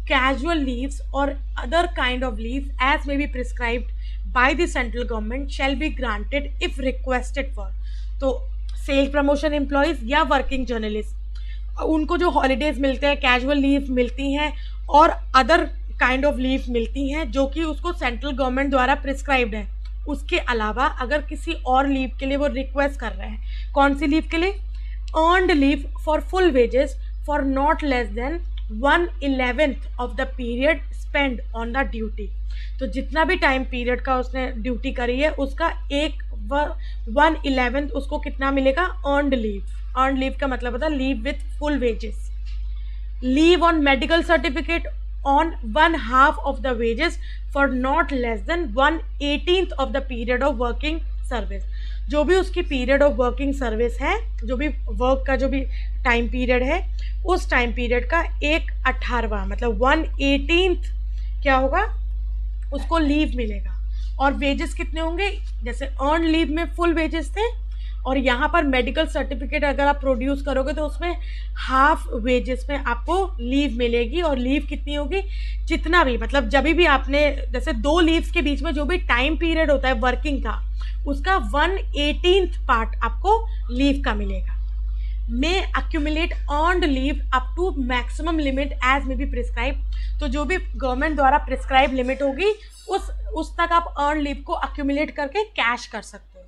casual leaves or other kind of leave as may be prescribed by the central government shall be granted if requested for। तो सेल प्रमोशन एम्प्लॉयज़ या वर्किंग जर्नलिस्ट, उनको जो हॉलीडेज मिलते हैं, कैजुअल लीव मिलती हैं और अदर काइंड ऑफ लीव मिलती हैं जो कि उसको सेंट्रल गवर्नमेंट द्वारा प्रिस्क्राइब्ड है। उसके अलावा अगर किसी और लीव के लिए वो रिक्वेस्ट कर रहे हैं, कौन सी लीव के लिए? Earned leave for full wages for not less than 1/11 of the period spend on the duty. तो जितना भी टाइम पीरियड का उसने ड्यूटी करी है उसका 1/11 उसको कितना मिलेगा? Earned leave. अर्नड लीव का मतलब होता है leave with full wages. Leave on medical certificate on 1/2 of the wages for not less than 1/18 of the period of working service. जो भी उसकी पीरियड ऑफ वर्किंग सर्विस है, जो भी वर्क का जो भी टाइम पीरियड है, उस टाइम पीरियड का 1/18वां मतलब 1/18 क्या होगा? उसको लीव मिलेगा। और वेजेस कितने होंगे? जैसे अर्न लीव में फुल वेजेस थे और यहाँ पर मेडिकल सर्टिफिकेट अगर आप प्रोड्यूस करोगे तो उसमें हाफ वेजेस में आपको लीव मिलेगी। और लीव कितनी होगी? जितना भी मतलब जब भी आपने जैसे 2 लीव्स के बीच में जो भी टाइम पीरियड होता है वर्किंग का, उसका 1/18 पार्ट आपको लीव का मिलेगा। may accumulate earned leave up to maximum limit as may be prescribed. तो जो भी गवर्नमेंट द्वारा प्रिस्क्राइब लिमिट होगी उस तक आप अर्न लीव को अक्यूमुलेट करके कैश कर सकते हो.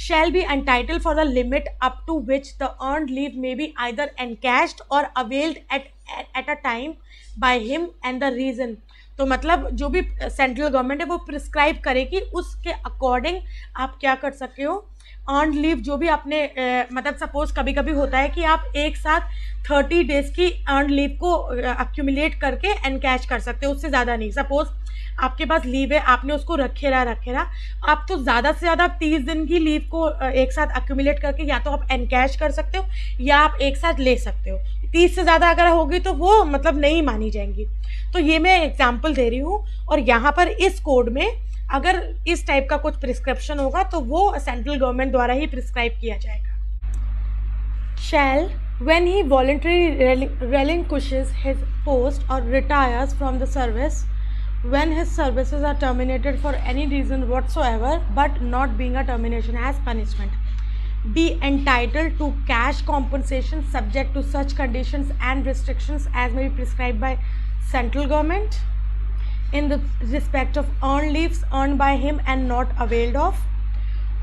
Shall be entitled for the limit up to which the earned leave may be either encashed or availed at a time by him and the reason. तो मतलब जो भी सेंट्रल गवर्नमेंट है वो प्रिस्क्राइब करेगी, उसके अकॉर्डिंग आप क्या कर सकते हो. अर्न लीव जो भी आपने मतलब सपोज कभी कभी होता है कि आप एक साथ 30 डेज की अर्न लीव को अक्यूमुलेट करके एनकैश कर सकते हो, उससे ज़्यादा नहीं. सपोज आपके पास लीव है, आपने उसको रखे रहा आप तो ज़्यादा से ज़्यादा 30 दिन की लीव को एक साथ अक्यूमुलेट करके या तो आप एनकैश कर सकते हो या आप एक साथ ले सकते हो. 30 से ज़्यादा अगर होगी तो वो मतलब नहीं मानी जाएंगी. तो ये मैं एग्जाम्पल दे रही हूँ. और यहाँ पर इस कोड में अगर इस टाइप का कुछ प्रिस्क्रिप्शन होगा तो वो सेंट्रल गवर्नमेंट द्वारा ही प्रिस्क्राइब किया जाएगा. शैल when he voluntarily relinquishes his post or retires from the service, when his services are terminated for any reason whatsoever but not being a termination as punishment, be entitled to cash compensation subject to such conditions and restrictions as may be prescribed by central government in the respect of earned leaves earned by him and not availed of.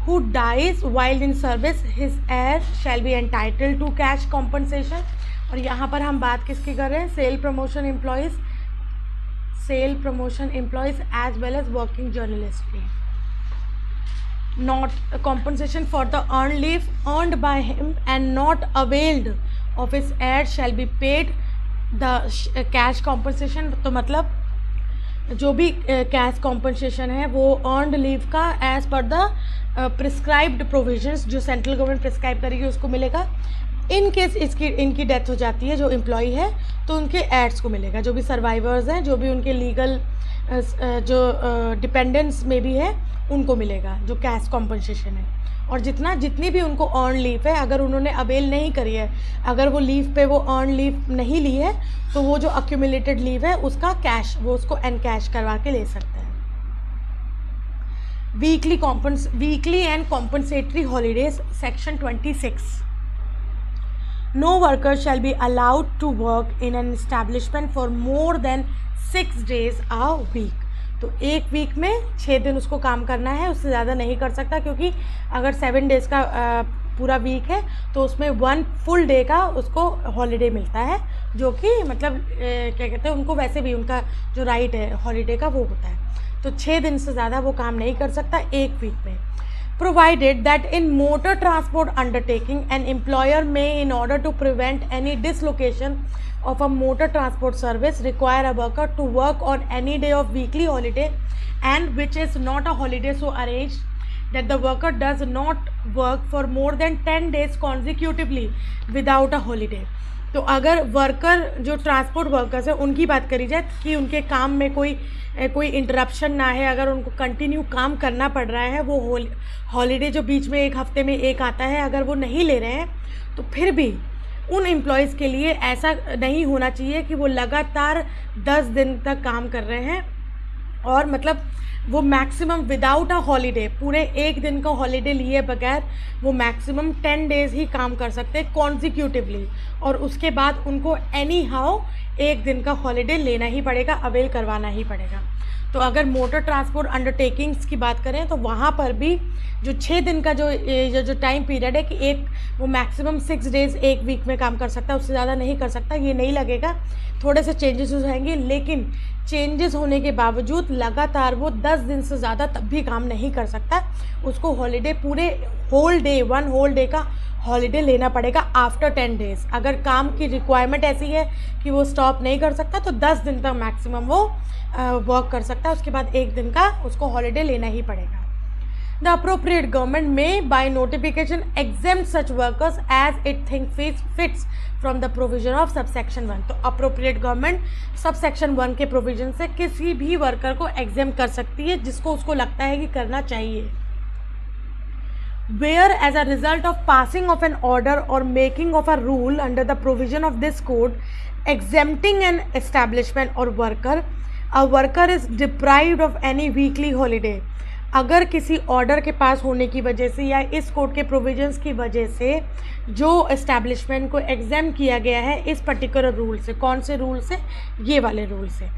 Who dies while in service, his heir shall be entitled to cash compensation. और यहाँ पर हम बात किसकी कर रहे हैं, sale promotion employees as well as working journalist की. Not compensation for the earned leave earned by him and not availed of his heir shall be paid the cash compensation. तो मतलब जो भी कैश कॉम्पनसेशन है वो अर्नड लीव का as per the prescribed provisions जो सेंट्रल गवर्नमेंट प्रिस्क्राइब करेगी उसको मिलेगा. इन केस इनकी डेथ हो जाती है जो एम्प्लॉई है तो उनके एड्स को मिलेगा. जो भी सर्वाइवर्स हैं, जो भी उनके लीगल जो डिपेंडेंट्स में भी है उनको मिलेगा जो कैश कॉम्पनसेशन है. और जितनी भी उनको अर्न लीव है अगर उन्होंने अवेल नहीं करी है, अगर वो लीव पे वो अर्न लीव नहीं ली है तो वो जो अक्यूमुलेटेड लीव है उसका कैश वो उसको एनकैश करवा के ले सकते हैं. Weekly and compensatory holidays section 26. No worker shall be allowed to work in an establishment for more than 6 days a week. तो एक वीक में 6 दिन उसको काम करना है, उससे ज़्यादा नहीं कर सकता. क्योंकि अगर 7 डेज़ का पूरा वीक है तो उसमें 1 फुल डे का उसको हॉलीडे मिलता है, जो कि मतलब क्या कहते हैं उनको वैसे भी उनका जो राइट है हॉलीडे का वो होता है. तो 6 दिन से ज़्यादा वो काम नहीं कर सकता एक वीक में. Provided that in motor transport undertaking, an employer may, in order to prevent any dislocation of a motor transport service, require a worker to work on any day of weekly holiday and which is not a holiday so arranged that the worker does not work for more than 10 days consecutively without a holiday. तो अगर वर्कर जो ट्रांसपोर्ट वर्कर्स है उनकी बात करी जाए कि उनके काम में कोई इंटरप्शन ना है, अगर उनको कंटिन्यू काम करना पड़ रहा है, वो हॉलीडे जो बीच में एक हफ्ते में एक आता है अगर वो नहीं ले रहे हैं तो फिर भी उन एम्प्लॉयज़ के लिए ऐसा नहीं होना चाहिए कि वो लगातार 10 दिन तक काम कर रहे हैं और मतलब वो मैक्सिमम विदाउट अ हॉलीडे पूरे एक दिन का हॉलीडे लिए बगैर वो मैक्सिमम 10 डेज़ ही काम कर सकते हैं कॉन्जिक्यूटिवली. और उसके बाद उनको एनी हाउ एक दिन का हॉलीडे लेना ही पड़ेगा, अवेल करवाना ही पड़ेगा. तो अगर मोटर ट्रांसपोर्ट अंडरटेकिंग्स की बात करें तो वहाँ पर भी जो 6 दिन का जो टाइम पीरियड है कि एक वो मैक्सिमम 6 डेज़ एक वीक में काम कर सकता है, उससे ज़्यादा नहीं कर सकता. ये नहीं लगेगा, थोड़े से चेंजेस हो जाएंगे, लेकिन चेंजेस होने के बावजूद लगातार वो 10 दिन से ज़्यादा तब भी काम नहीं कर सकता. उसको हॉलीडे पूरे होल डे 1 होल डे का हॉलीडे लेना पड़ेगा आफ्टर 10 डेज़. अगर काम की रिक्वायरमेंट ऐसी है कि वो स्टॉप नहीं कर सकता तो 10 दिन तक मैक्सिमम वो वर्क कर सकता है, उसके बाद एक दिन का उसको हॉलीडे लेना ही पड़ेगा. The appropriate government may by notification exempt such workers as it think fits from the provision of subsection 1. तो अप्रोप्रिएट गवर्नमेंट सबसेक्शन 1 के प्रोविजन से किसी भी वर्कर को एग्जेम्प्ट कर सकती है जिसको उसको लगता है कि करना चाहिए. Where as a result of passing of an order or making of a rule under the provision of this code exempting an establishment or worker, a worker is deprived of any weekly holiday अगर किसी ऑर्डर के पास होने की वजह से या इस कोड के प्रोविजंस की वजह से जो एस्टैब्लिशमेंट को एग्जाम किया गया है इस पर्टिकुलर रूल से, कौन से रूल से, ये वाले रूल से,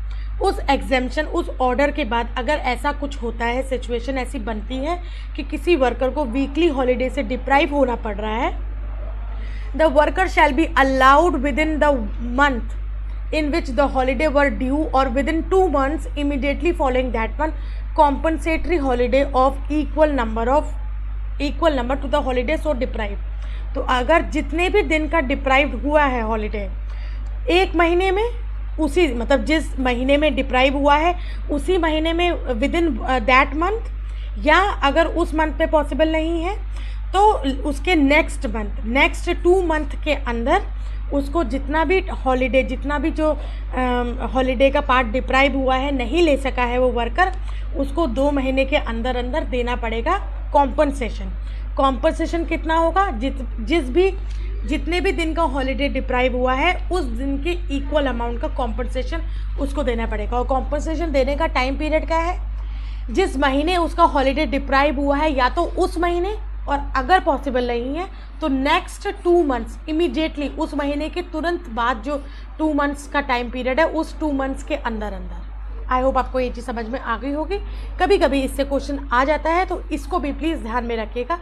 उस एग्जाम्पशन, उस ऑर्डर के बाद अगर ऐसा कुछ होता है, सिचुएशन ऐसी बनती है कि किसी वर्कर को वीकली हॉलीडे से डिप्राइव होना पड़ रहा है, the worker shall be allowed with in the month in which the holiday were due or within 2 months immediately following that one compensatory holiday of equal number to the holiday so deprived. तो अगर जितने भी दिन का डिप्राइव्ड हुआ है हॉलीडे एक महीने में, उसी मतलब जिस महीने में डिप्राइव हुआ है उसी महीने में विद इन दैट मंथ, या अगर उस मंथ पे पॉसिबल नहीं है तो उसके नेक्स्ट मंथ, नेक्स्ट 2 मंथ के अंदर उसको जितना भी हॉलीडे, जितना भी जो हॉलीडे का पार्ट डिप्राइव हुआ है, नहीं ले सका है वो वर्कर, उसको 2 महीने के अंदर अंदर देना पड़ेगा कॉम्पनसेशन। कॉम्पनसेशन कितना होगा? जितने भी दिन का हॉलीडे डिप्राइव हुआ है उस दिन के इक्वल अमाउंट का कॉम्पनसेशन उसको देना पड़ेगा। और कॉम्पनसेशन देने का टाइम पीरियड क्या है? जिस महीने उसका हॉलीडे डिप्राइव हुआ है या तो उस महीने, और अगर पॉसिबल नहीं है तो नेक्स्ट 2 मंथ्स इमीडिएटली, उस महीने के तुरंत बाद जो 2 मंथ्स का टाइम पीरियड है उस 2 मंथ्स के अंदर अंदर। आई होप आपको ये चीज़ समझ में आ गई होगी। कभी कभी इससे क्वेश्चन आ जाता है तो इसको भी प्लीज़ ध्यान में रखिएगा।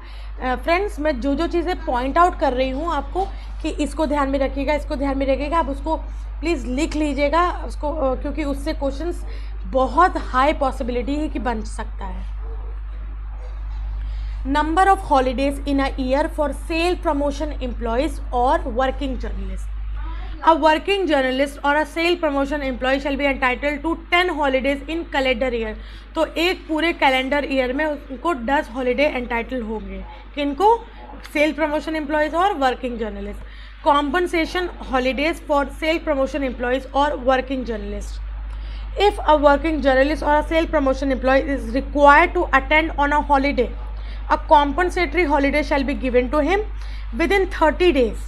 फ्रेंड्स, मैं जो चीज़ें पॉइंट आउट कर रही हूँ आपको कि इसको ध्यान में रखिएगा, इसको ध्यान में रखिएगा, आप उसको प्लीज़ लिख लीजिएगा उसको, क्योंकि उससे क्वेश्चंस बहुत हाई पॉसिबिलिटी है कि बन सकता है। Number of holidays in a year for sale promotion employees or working journalists. A working journalist or a sale promotion employee shall be entitled to 10 holidays in calendar year. तो एक पूरे कैलेंडर ईयर में उनको 10 हॉलीडे एंटाइटल होंगे। किनको? सेल प्रमोशन एम्प्लॉयज़ और working journalist. Compensation holidays for sale promotion employees और working journalist. If a working journalist or a sale promotion employee is required to attend on a holiday, a compensatory holiday shall be given to him within 30 days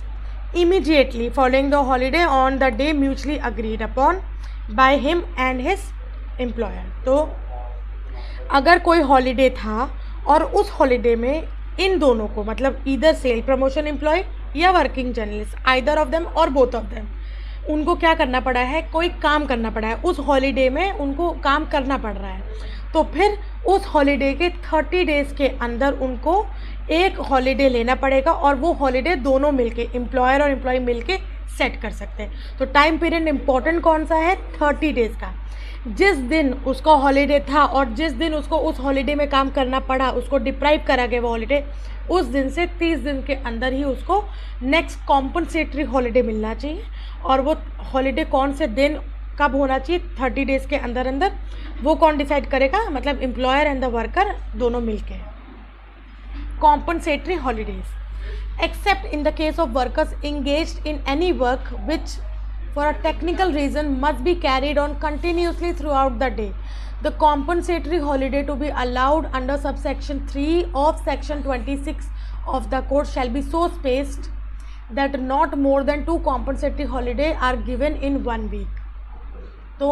immediately following the holiday on the day mutually agreed upon by him and his employer. तो अगर कोई हॉलीडे था और उस हॉलीडे में इन दोनों को, मतलब ईदर सेल प्रमोशन एम्प्लॉय या working journalist, either of them और बोथ ऑफ देम, उनको क्या करना पड़ा है? कोई काम करना पड़ा है उस हॉलीडे में, उनको काम करना पड़ रहा है, तो फिर उस हॉलीडे के 30 डेज़ के अंदर उनको एक हॉलीडे लेना पड़ेगा और वो हॉलीडे दोनों मिलके, एम्प्लॉयर और एम्प्लॉय मिलके सेट कर सकते हैं। तो टाइम पीरियड इम्पॉर्टेंट कौन सा है? 30 डेज़ का। जिस दिन उसका हॉलीडे था और जिस दिन उसको उस हॉलीडे में काम करना पड़ा, उसको डिप्राइव करा गया वो हॉलीडे, उस दिन से 30 दिन के अंदर ही उसको नेक्स्ट कॉम्पनसेटरी हॉलीडे मिलना चाहिए। और वो हॉलीडे कौन से दिन कब होना चाहिए? 30 डेज़ के अंदर अंदर। वो कौन डिसाइड करेगा? मतलब एम्प्लॉयर एंड द वर्कर दोनों मिलके। Compensatory holidays accept in the case of workers engaged in any work which for a technical reason must be carried on continuously throughout the day. The compensatory holiday to be allowed under subsection 3 of section 26 of the code shall be so spaced that not more than 2 compensatory holiday are given in 1 week. तो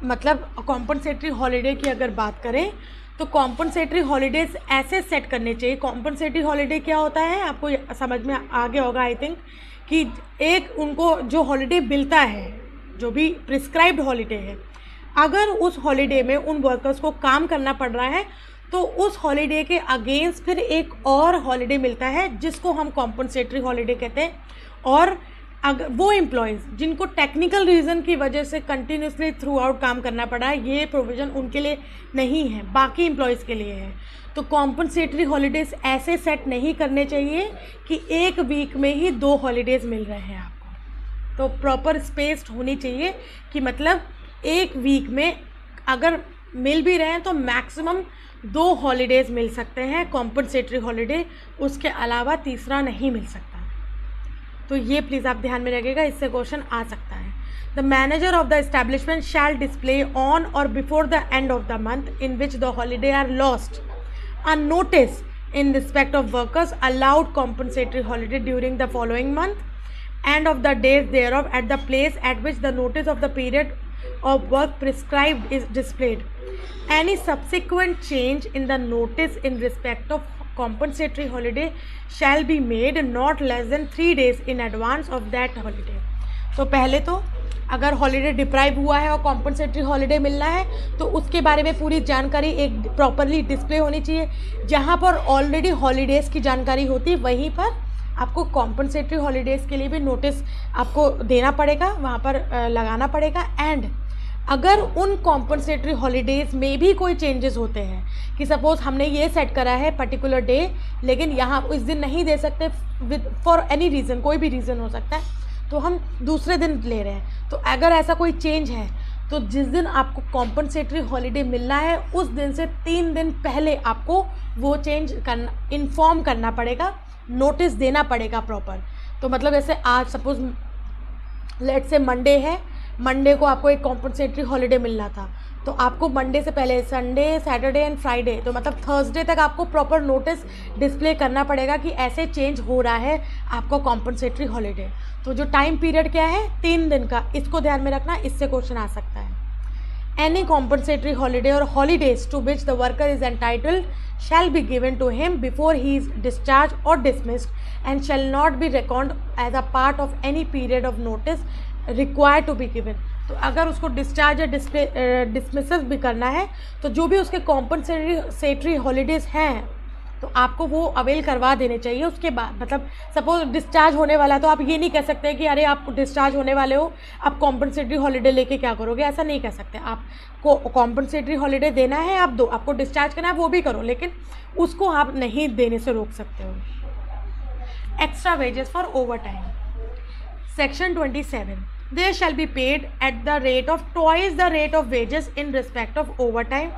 मतलब compensatory holiday की अगर बात करें तो compensatory holidays ऐसे सेट करने चाहिए। compensatory holiday क्या होता है आपको समझ में आ गया होगा आई थिंक, कि एक उनको जो हॉलीडे मिलता है, जो भी प्रिस्क्राइब्ड हॉलीडे है, अगर उस हॉलीडे में उन वर्कर्स को काम करना पड़ रहा है तो उस हॉलीडे के अगेंस्ट फिर एक और हॉलीडे मिलता है जिसको हम कॉम्पनसेटरी हॉलीडे कहते हैं। और अगर वो एम्प्लॉयज़ जिनको टेक्निकल रीज़न की वजह से कंटिन्यूसली थ्रू आउट काम करना पड़ा है, ये प्रोविज़न उनके लिए नहीं है, बाकी एम्प्लॉयज़ के लिए है। तो कॉम्पनसेटरी हॉलीडेज़ ऐसे सेट नहीं करने चाहिए कि एक वीक में ही 2 हॉलीडेज़ मिल रहे हैं आपको। तो प्रॉपर स्पेस्ड होनी चाहिए कि मतलब एक वीक में अगर मिल भी रहे हैं तो मैक्सिमम 2 हॉलीडेज़ मिल सकते हैं कॉम्पनसेटरी हॉलीडे, उसके अलावा तीसरा नहीं मिल सकता। तो ये प्लीज़ आप ध्यान में रखिएगा, इससे क्वेश्चन आ सकता है। The manager of the establishment shall display on और before the end of the month in which the holiday are lost a notice in respect of workers allowed compensatory holiday during the following month and of the days thereof at the place at which the notice of the period of work prescribed is displayed. Any subsequent change in the notice in respect of compensatory holiday shall be made not less than 3 days in advance of that holiday. तो पहले तो अगर हॉलीडे डिप्राइव हुआ है और कॉम्पनसेटरी हॉलीडे मिलना है तो उसके बारे में पूरी जानकारी एक प्रॉपरली डिस्प्ले होनी चाहिए. जहाँ पर ऑलरेडी हॉलीडेज़ की जानकारी होती है वहीं पर आपको कॉम्पनसेटरी हॉलीडेज़ के लिए भी नोटिस आपको देना पड़ेगा, वहाँ पर लगाना पड़ेगा. एंड अगर उन कॉम्पनसेटरी हॉलीडेज़ में भी कोई चेंजेस होते हैं कि सपोज़ हमने ये सेट करा है पर्टिकुलर डे, लेकिन यहाँ इस दिन नहीं दे सकते विद फॉर एनी रीज़न, कोई भी रीज़न हो सकता है, तो हम दूसरे दिन ले रहे हैं. तो अगर ऐसा कोई चेंज है तो जिस दिन आपको कॉम्पनसेटरी हॉलीडे मिलना है उस दिन से 3 दिन पहले आपको वो चेंज करना, इन्फॉर्म करना पड़ेगा, नोटिस देना पड़ेगा प्रॉपर. तो मतलब जैसे आज सपोज़ लेट से मंडे है, मंडे को आपको एक कॉम्पनसेटरी हॉलीडे मिलना था, तो आपको मंडे से पहले संडे, सैटरडे एंड फ्राइडे, तो मतलब थर्सडे तक आपको प्रॉपर नोटिस डिस्प्ले करना पड़ेगा कि ऐसे चेंज हो रहा है आपको कॉम्पनसेटरी हॉलीडे. तो जो टाइम पीरियड क्या है 3 दिन का, इसको ध्यान में रखना, इससे क्वेश्चन आ सकता है. Any compensatory holiday or holidays to which the worker is entitled shall be given to him before he is discharged or dismissed and shall not be reckoned as a part of any period of notice required to be given. तो अगर उसको डिस्चार्ज या डिसमिसल भी करना है तो जो भी उसके कॉम्पनसेटरी हॉलीडेज़ हैं तो आपको वो अवेल करवा देने चाहिए. उसके बाद मतलब सपोज डिस्चार्ज होने वाला है तो आप ये नहीं कह सकते कि अरे आप डिस्चार्ज होने वाले हो, आप कॉम्पनसेटरी हॉलीडे लेके क्या करोगे, ऐसा नहीं कह सकते. आपको कॉम्पनसेटरी हॉलीडे देना है आप दो, आपको डिस्चार्ज करना है वो भी करो, लेकिन उसको आप नहीं देने से रोक सकते हो. Extra wages for over time. Section 27. They shall be paid at the rate of twice the rate of wages in respect of overtime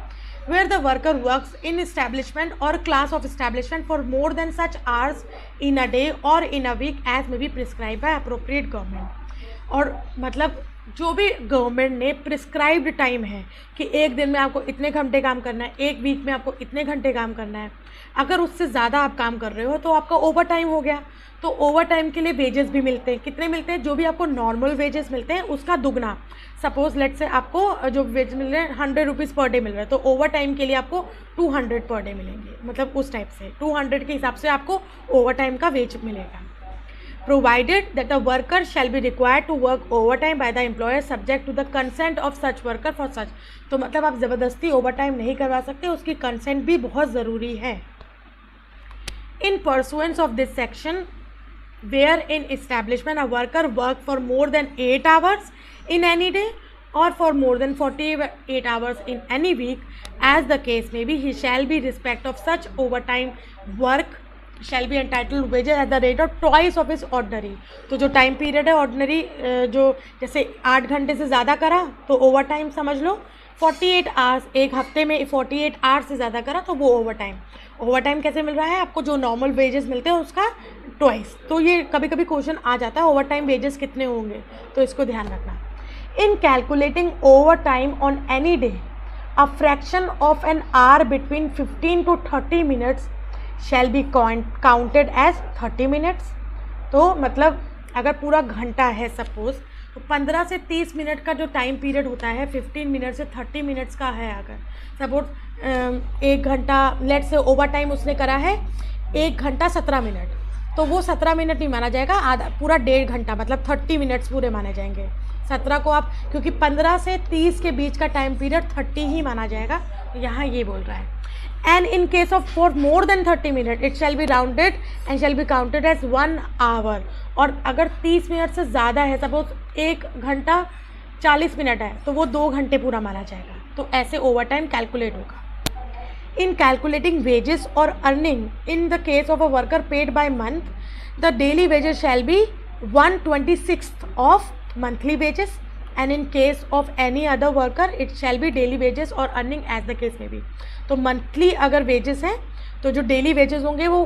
where the worker works in establishment or class of establishment for more than such hours in a day or in a week as may be prescribed by appropriate government. और मतलब जो भी गवर्नमेंट ने प्रिस्क्राइब्ड टाइम है कि एक दिन में आपको इतने घंटे काम करना है, एक वीक में आपको इतने घंटे काम करना है, अगर उससे ज़्यादा आप काम कर रहे हो तो आपका ओवर टाइम हो गया. तो ओवर टाइम के लिए वेजेस भी मिलते हैं. कितने मिलते हैं? जो भी आपको नॉर्मल वेजेस मिलते हैं उसका दुगना. सपोज लेट से आपको जो वेज मिल रहे हैं 100 रुपीज़ पर डे मिल रहा है, तो ओवर टाइम के लिए आपको 200 पर डे मिलेंगे. मतलब उस टाइप से 200 के हिसाब से आपको ओवर टाइम का वेज मिलेगा. Provided that the worker shall be required to work overtime by the employer subject to the consent of such worker for such. तो मतलब आप ज़बरदस्ती ओवर टाइम नहीं करवा सकते, उसकी कंसेंट भी बहुत ज़रूरी है. In pursuance of this section, where in establishment a worker work for more than 8 hours in any day or for more than 48 hours in any week, as the case may be, he shall be respect of such overtime work shall be entitled wages at the rate of twice of his ordinary. तो जो टाइम पीरियड है ऑर्डिनरी, जो जैसे 8 घंटे से ज़्यादा करा तो ओवर टाइम समझ लो. 48 आवर्स, एक हफ्ते में 48 आवर्स से ज़्यादा करा तो वो ओवर टाइम. ओवर टाइम कैसे मिल रहा है आपको? जो नॉर्मल वेजेस मिलते हैं उसका ट्वाइस. तो ये कभी कभी क्वेश्चन आ जाता है ओवर टाइम वेजेस कितने होंगे, तो इसको ध्यान रखना. इन calculating over time on any day a fraction of an hour between 15 to 30 minutes shall be counted as 30 minutes. तो मतलब अगर पूरा घंटा है सपोज तो 15 से 30 मिनट का जो टाइम पीरियड होता है 15 मिनट से 30 मिनट्स का है. अगर सपोज 1 घंटा लेट से ओवर टाइम उसने करा है 1 घंटा 17 मिनट, तो वो 17 मिनट नहीं माना जाएगा, आधा पूरा 1.5 घंटा मतलब 30 मिनट्स पूरे माने जाएंगे. 17 को आप, क्योंकि 15 से 30 के बीच का टाइम पीरियड 30 ही माना जाएगा, तो यहाँ ये बोल रहा है. And in case of for more than 30 minutes it shall be rounded and shall be counted as 1 hour. और अगर 30 मिनट से ज़्यादा है, सपोज 1 घंटा 40 मिनट है, तो वो 2 घंटे पूरा माना जाएगा. तो ऐसे ओवर टाइम कैलकुलेट होगा. In calculating wages or earning in the case of a worker paid by month, the daily wages shall be 1/26 of monthly wages, and in case of any other worker it shall be daily wages or earning as the case may be. तो मंथली अगर वेजेस हैं तो जो डेली वेजेस होंगे वो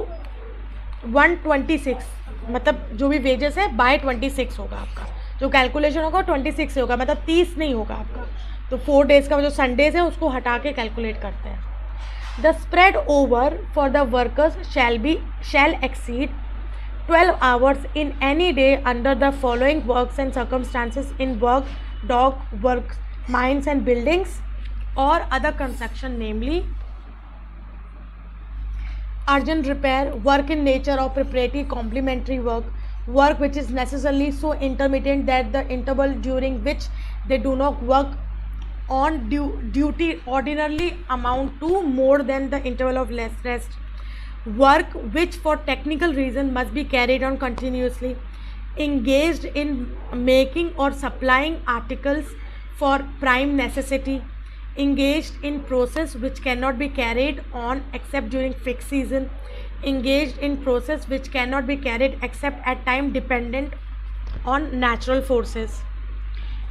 126, मतलब जो भी वेजेस है बाय 26 होगा आपका. जो कैलकुलेशन होगा 26 से होगा, मतलब 30 नहीं होगा आपका. तो 4 डेज़ का जो संडेज है उसको हटा के कैलकुलेट करते हैं. The spread over for the workers shall exceed 12 hours in any day under the following works and circumstances in work dock, works, mines and buildings or other construction, namely urgent repair, work in nature or preparatory complementary work, work which is necessarily so intermittent that the interval during which they do not work on duty ordinarily amount to more than the interval of less rest, work which for technical reason must be carried on continuously, engaged in making or supplying articles for prime necessity, engaged in process which cannot be carried on except during fixed season, engaged in process which cannot be carried except at time dependent on natural forces,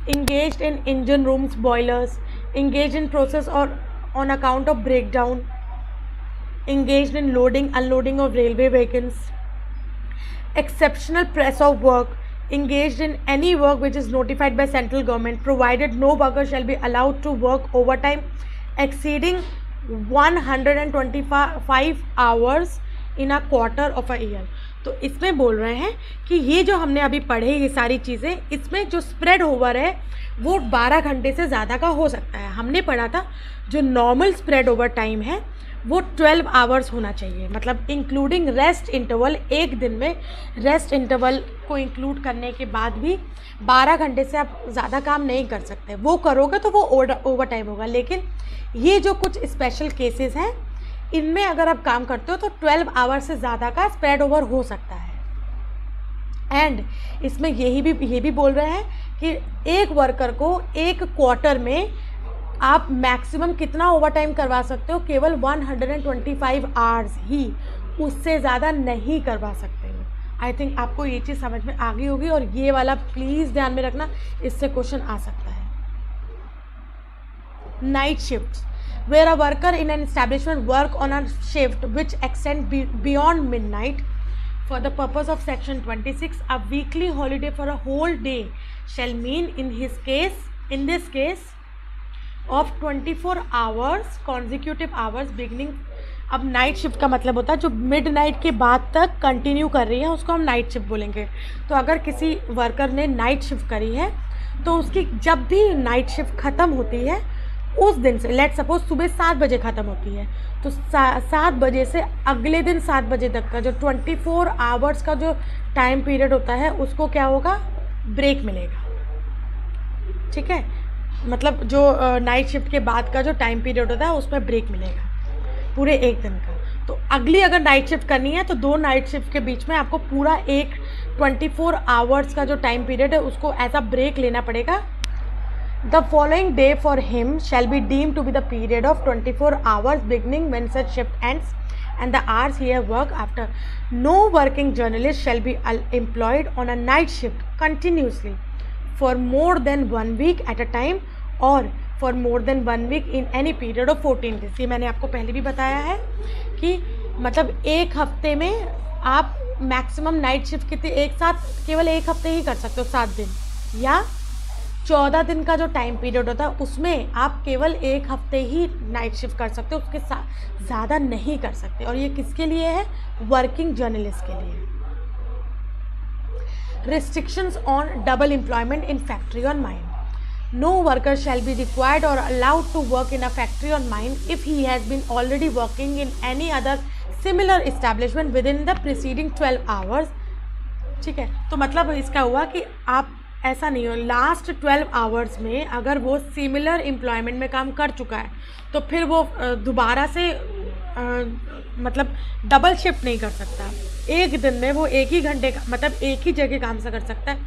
engaged in engine rooms, boilers, engaged in process or on account of breakdown, engaged in loading, unloading of railway wagons, exceptional press of work, engaged in any work which is notified by central government, provided no worker shall be allowed to work overtime exceeding 125 hours in a quarter of a year. तो इसमें बोल रहे हैं कि ये जो हमने अभी पढ़े ये सारी चीज़ें, इसमें जो स्प्रेड ओवर है वो 12 घंटे से ज़्यादा का हो सकता है. हमने पढ़ा था जो नॉर्मल स्प्रेड ओवर टाइम है वो 12 आवर्स होना चाहिए, मतलब इंक्लूडिंग रेस्ट इंटरवल. एक दिन में रेस्ट इंटरवल को इंक्लूड करने के बाद भी 12 घंटे से आप ज़्यादा काम नहीं कर सकते. वो करोगे तो वो ओवर टाइम होगा. लेकिन ये जो कुछ स्पेशल केसेस हैं इनमें अगर आप काम करते हो तो 12 आवर्स से ज़्यादा का स्प्रेड ओवर हो सकता है. एंड इसमें ये भी बोल रहे हैं कि एक वर्कर को एक क्वार्टर में आप मैक्सिमम कितना ओवर टाइम करवा सकते हो, केवल 125 आवर्स ही, उससे ज़्यादा नहीं करवा सकते हो. आई थिंक आपको ये चीज़ समझ में आ गई होगी और ये वाला प्लीज़ ध्यान में रखना, इससे क्वेश्चन आ सकता है. Night shift, where a worker in an establishment work on a shift which extend beyond midnight for the purpose of section 26, a weekly holiday for a whole day shall mean in this case of 24 hours consecutive hours beginning. अब नाइट शिफ्ट का मतलब होता है जो मिडनाइट के बाद तक कंटिन्यू कर रही है उसको हम नाइट शिफ्ट बोलेंगे. तो अगर किसी वर्कर ने नाइट शिफ्ट करी है तो उसकी जब भी नाइट शिफ्ट ख़त्म होती है उस दिन से, लेट सपोज सुबह 7 बजे ख़त्म होती है तो 7 बजे से अगले दिन 7 बजे तक का जो 24 आवर्स का जो टाइम पीरियड होता है उसको क्या होगा, ब्रेक मिलेगा. ठीक है, मतलब जो नाइट शिफ्ट के बाद का जो टाइम पीरियड होता है उसमें ब्रेक मिलेगा पूरे एक दिन का. तो अगली अगर नाइट शिफ्ट करनी है तो 2 नाइट शिफ्ट के बीच में आपको पूरा एक 24 आवर्स का जो टाइम पीरियड है उसको एज अ ब्रेक लेना पड़ेगा. The following day for him shall be deemed to be the period of 24 hours beginning when such shift ends and the hours he has worked after. No working journalist shall be employed on a night shift continuously for more than 1 week at a time or for more than 1 week in any period of 14 days. ये मैंने आपको पहले भी बताया है कि मतलब एक हफ्ते में आप मैक्सिमम नाइट शिफ्ट कितने एक साथ केवल एक हफ्ते ही कर सकते हो, 7 दिन या 14 दिन का जो टाइम पीरियड होता है उसमें आप केवल एक हफ्ते ही नाइट शिफ्ट कर सकते हो, उसके साथ ज़्यादा नहीं कर सकते. और ये किसके लिए है, वर्किंग जर्नलिस्ट के लिए. Restrictions on double employment in factory और mine. No worker shall be required और allowed to work in a factory और mine if he has been already working in any other similar establishment within the preceding 12 hours. ठीक है, तो मतलब इसका हुआ कि आप ऐसा नहीं हो लास्ट 12 आवर्स में अगर वो सिमिलर एम्प्लॉयमेंट में काम कर चुका है तो फिर वो दोबारा से मतलब डबल शिफ्ट नहीं कर सकता. एक दिन में वो एक ही घंटे का मतलब एक ही जगह काम से कर सकता है.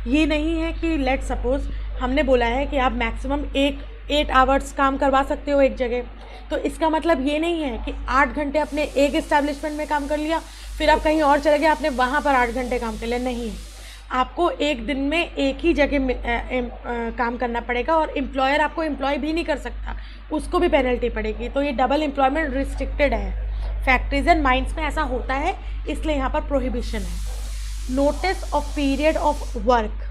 ये नहीं है कि लेट सपोज हमने बोला है कि आप मैक्सिमम 8 आवर्स काम करवा सकते हो एक जगह, तो इसका मतलब ये नहीं है कि 8 घंटे अपने एक इस्टेब्लिशमेंट में काम कर लिया फिर आप कहीं और चले गए आपने वहाँ पर 8 घंटे काम कर लिया. नहीं, आपको एक दिन में एक ही जगह काम करना पड़ेगा और एम्प्लॉयर आपको एम्प्लॉय भी नहीं कर सकता, उसको भी पेनल्टी पड़ेगी. तो ये डबल एम्प्लॉयमेंट रिस्ट्रिक्टेड है. फैक्ट्रीज एंड माइंस में ऐसा होता है इसलिए यहाँ पर प्रोहिबिशन है. Notice of period of work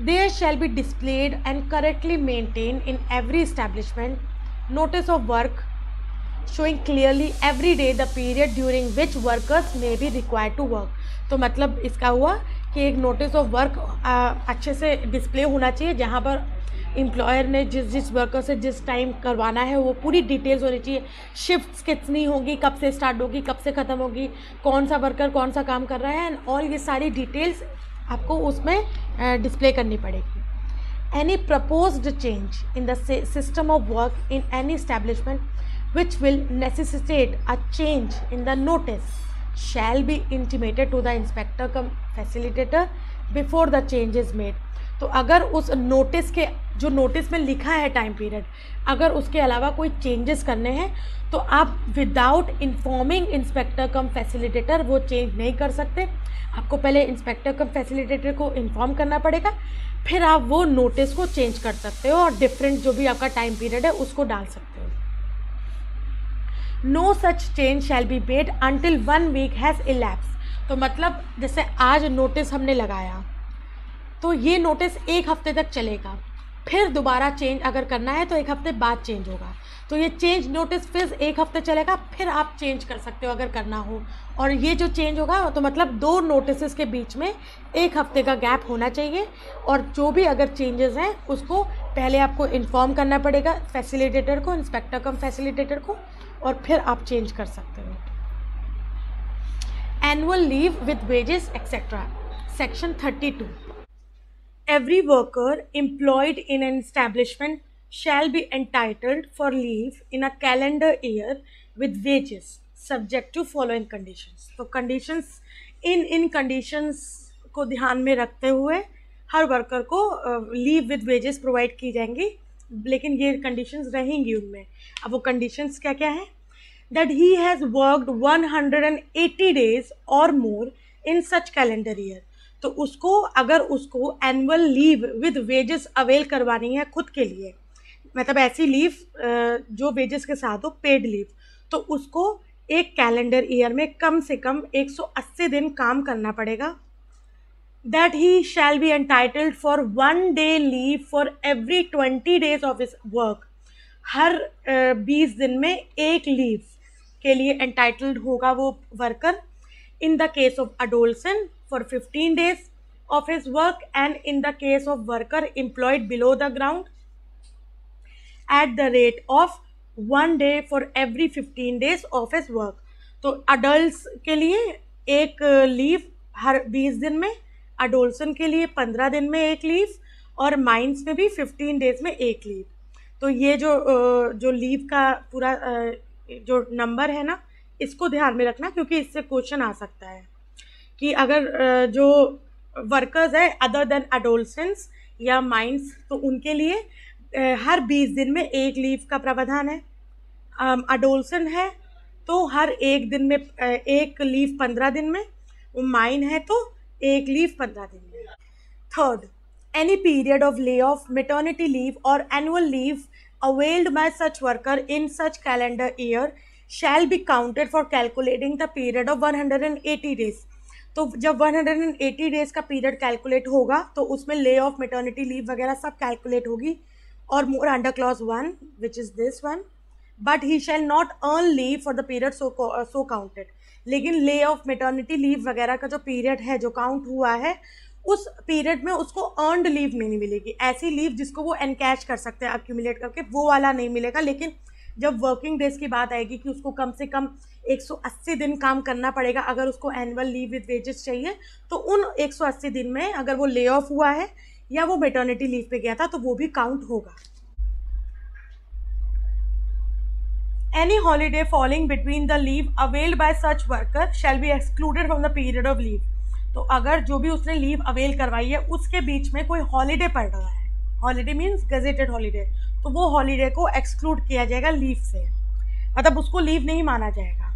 there shall be displayed and correctly maintain in every establishment. Notice of work showing clearly every day the period during which workers may be required to work. तो मतलब इसका हुआ कि एक नोटिस ऑफ वर्क अच्छे से डिस्प्ले होना चाहिए, जहाँ पर एम्प्लॉयर ने जिस वर्कर से जिस टाइम करवाना है वो पूरी डिटेल्स होनी चाहिए। शिफ्ट्स कितनी होगी, कब से स्टार्ट होगी, कब से ख़त्म होगी, कौन सा वर्कर कौन सा काम कर रहा है, एंड ऑल ये सारी डिटेल्स आपको उसमें डिस्प्ले करनी पड़ेगी। Any proposed change in the system of work in any establishment which will necessitate a change in the notice shall be intimated to the inspector cum facilitator before the change is made। तो अगर उस नोटिस के जो नोटिस में लिखा है टाइम पीरियड, अगर उसके अलावा कोई चेंजेस करने हैं तो आप विदाउट इन्फॉर्मिंग इंस्पेक्टर कम फैसिलिटेटर वो चेंज नहीं कर सकते। आपको पहले इंस्पेक्टर कम फैसिलिटेटर को इन्फॉर्म करना पड़ेगा, फिर आप वो नोटिस को चेंज कर सकते हो और डिफरेंट जो भी आपका टाइम पीरियड है उसको डाल सकते हो। No such change shall be made until 1 week has elapse. तो मतलब जैसे आज नोटिस हमने लगाया तो ये नोटिस 1 हफ्ते तक चलेगा, फिर दोबारा चेंज अगर करना है तो 1 हफ्ते बाद चेंज होगा। तो ये चेंज नोटिस फिर 1 हफ्ते चलेगा, फिर आप चेंज कर सकते हो अगर करना हो। और ये जो चेंज होगा तो मतलब 2 नोटिस के बीच में 1 हफ्ते का गैप होना चाहिए, और जो भी अगर चेंजेस हैं उसको पहले आपको इन्फॉर्म करना पड़ेगा फैसिलिटेटर को, इंस्पेक्टर कम फैसिलिटेटर को, और फिर आप चेंज कर सकते हो। Annual leave with wages etcetera, section 32। Every worker employed in an establishment shall be entitled for leave in a calendar year with wages subject to following conditions। तो conditions इन conditions को ध्यान में रखते हुए हर वर्कर को लीव विद वेजेस प्रोवाइड की जाएंगी, लेकिन ये conditions रहेंगी उनमें। अब वो conditions क्या क्या हैं? That he has worked 180 days or more in such calendar year। तो उसको अगर उसको annual leave with wages avail करवानी है खुद के लिए, मतलब ऐसी लीव जो वेजेस के साथ हो, पेड लीव, तो उसको एक कैलेंडर ईयर में कम से कम 180 दिन काम करना पड़ेगा। That he shall be entitled for 1 day leave for every 20 days of his work. हर 20 दिन में एक लीव के लिए एंटाइटल्ड होगा वो worker. In the case of adolescent for 15 days of his work, and in the case of worker employed below the ground at the rate of 1 day for every 15 days of his work। तो adults के लिए एक लीव हर 20 दिन में, अडोल्सन के लिए 15 दिन में एक लीव, और माइंस में भी 15 डेज में एक लीव। तो ये जो लीव का पूरा जो नंबर है ना, इसको ध्यान में रखना, क्योंकि इससे क्वेश्चन आ सकता है कि अगर जो वर्कर्स है अदर देन अडोलसेंस या माइंस, तो उनके लिए हर 20 दिन में एक लीव का प्रावधान है। अडोलसन है तो हर एक दिन में एक लीव 15 दिन में, माइन है तो एक लीव 15 दिन में। Third, any period of lay off maternity leave और annual leave availed by such worker in such calendar year shall be counted for calculating the period of 180 days. तो जब 180 डेज का पीरियड कैलकुलेट होगा तो उसमें ले ऑफ मैटरनिटी लीव वगैरह सब कैलकुलेट होगी, और more under clause 1 which is this one, but he shall not earn leave for the period so counted. लेकिन ले ऑफ मैटरनिटी लीव वगैरह का जो पीरियड है जो काउंट हुआ है, उस पीरियड में उसको अर्नड लीव नहीं मिलेगी। ऐसी लीव जिसको वो एनकैश कर सकते हैं अक्यूमुलेट करके, वो वाला नहीं मिलेगा। लेकिन जब वर्किंग डेज की बात आएगी कि उसको कम से कम 180 दिन काम करना पड़ेगा अगर उसको एनुअल लीव विद वेजेस चाहिए, तो उन 180 दिन में अगर वो ले ऑफ हुआ है या वो मैटरनिटी लीव पे गया था तो वो भी काउंट होगा। Any holiday falling between the leave availed by such worker shall be excluded from the period of leave. तो अगर जो भी उसने लीव अवेल करवाई है उसके बीच में कोई हॉलीडे पड़ रहा है, हॉलीडे मीन्स गेजेटेड हॉलीडे, तो वो हॉलीडे को एक्सक्लूड किया जाएगा लीव से, मतलब उसको लीव नहीं माना जाएगा।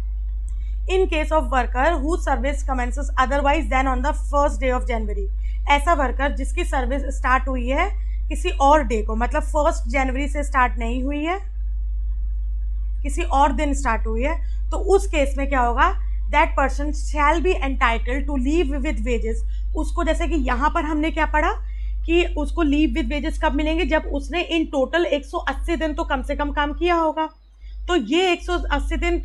In case of worker who service commences otherwise than on the first day of January. ऐसा वर्कर जिसकी सर्विस स्टार्ट हुई है किसी और डे को, मतलब 1 जनवरी से स्टार्ट नहीं हुई है, किसी और दिन स्टार्ट हुई है, तो उस केस में क्या होगा, that person shall be entitled to leave with wages. उसको जैसे कि यहाँ पर हमने क्या पढ़ा कि उसको लीव विद वेजेस कब मिलेंगे, जब उसने इन टोटल 180 दिन तो कम से कम काम किया होगा। तो ये 180 दिन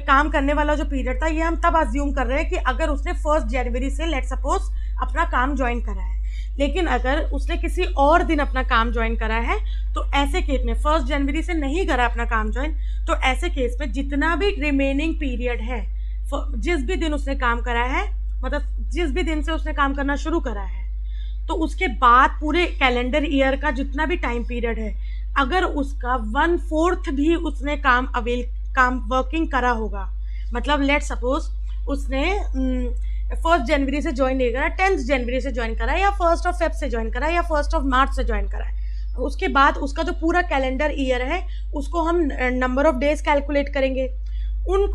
काम करने वाला जो पीरियड था, ये हम तब अज्यूम कर रहे हैं कि अगर उसने 1 जनवरी से लेट सपोज अपना काम ज्वाइन करा है। लेकिन अगर उसने किसी और दिन अपना काम ज्वाइन करा है तो ऐसे केस में 1 जनवरी से नहीं करा अपना काम ज्वाइन, तो ऐसे केस में जितना भी रिमेनिंग पीरियड है, जिस भी दिन उसने काम करा है, मतलब जिस भी दिन से उसने काम करना शुरू करा है, तो उसके बाद पूरे कैलेंडर ईयर का जितना भी टाइम पीरियड है, अगर उसका 1/4 भी उसने काम वर्किंग करा होगा, मतलब लेट सपोज उसने 1 जनवरी से ज्वाइन नहीं करा, 10 जनवरी से ज्वाइन करा, या 1 फेब से ज्वाइन करा, या 1 मार्च से ज्वाइन करा है, उसके बाद उसका जो पूरा कैलेंडर ईयर है उसको हम नंबर ऑफ डेज कैलकुलेट करेंगे,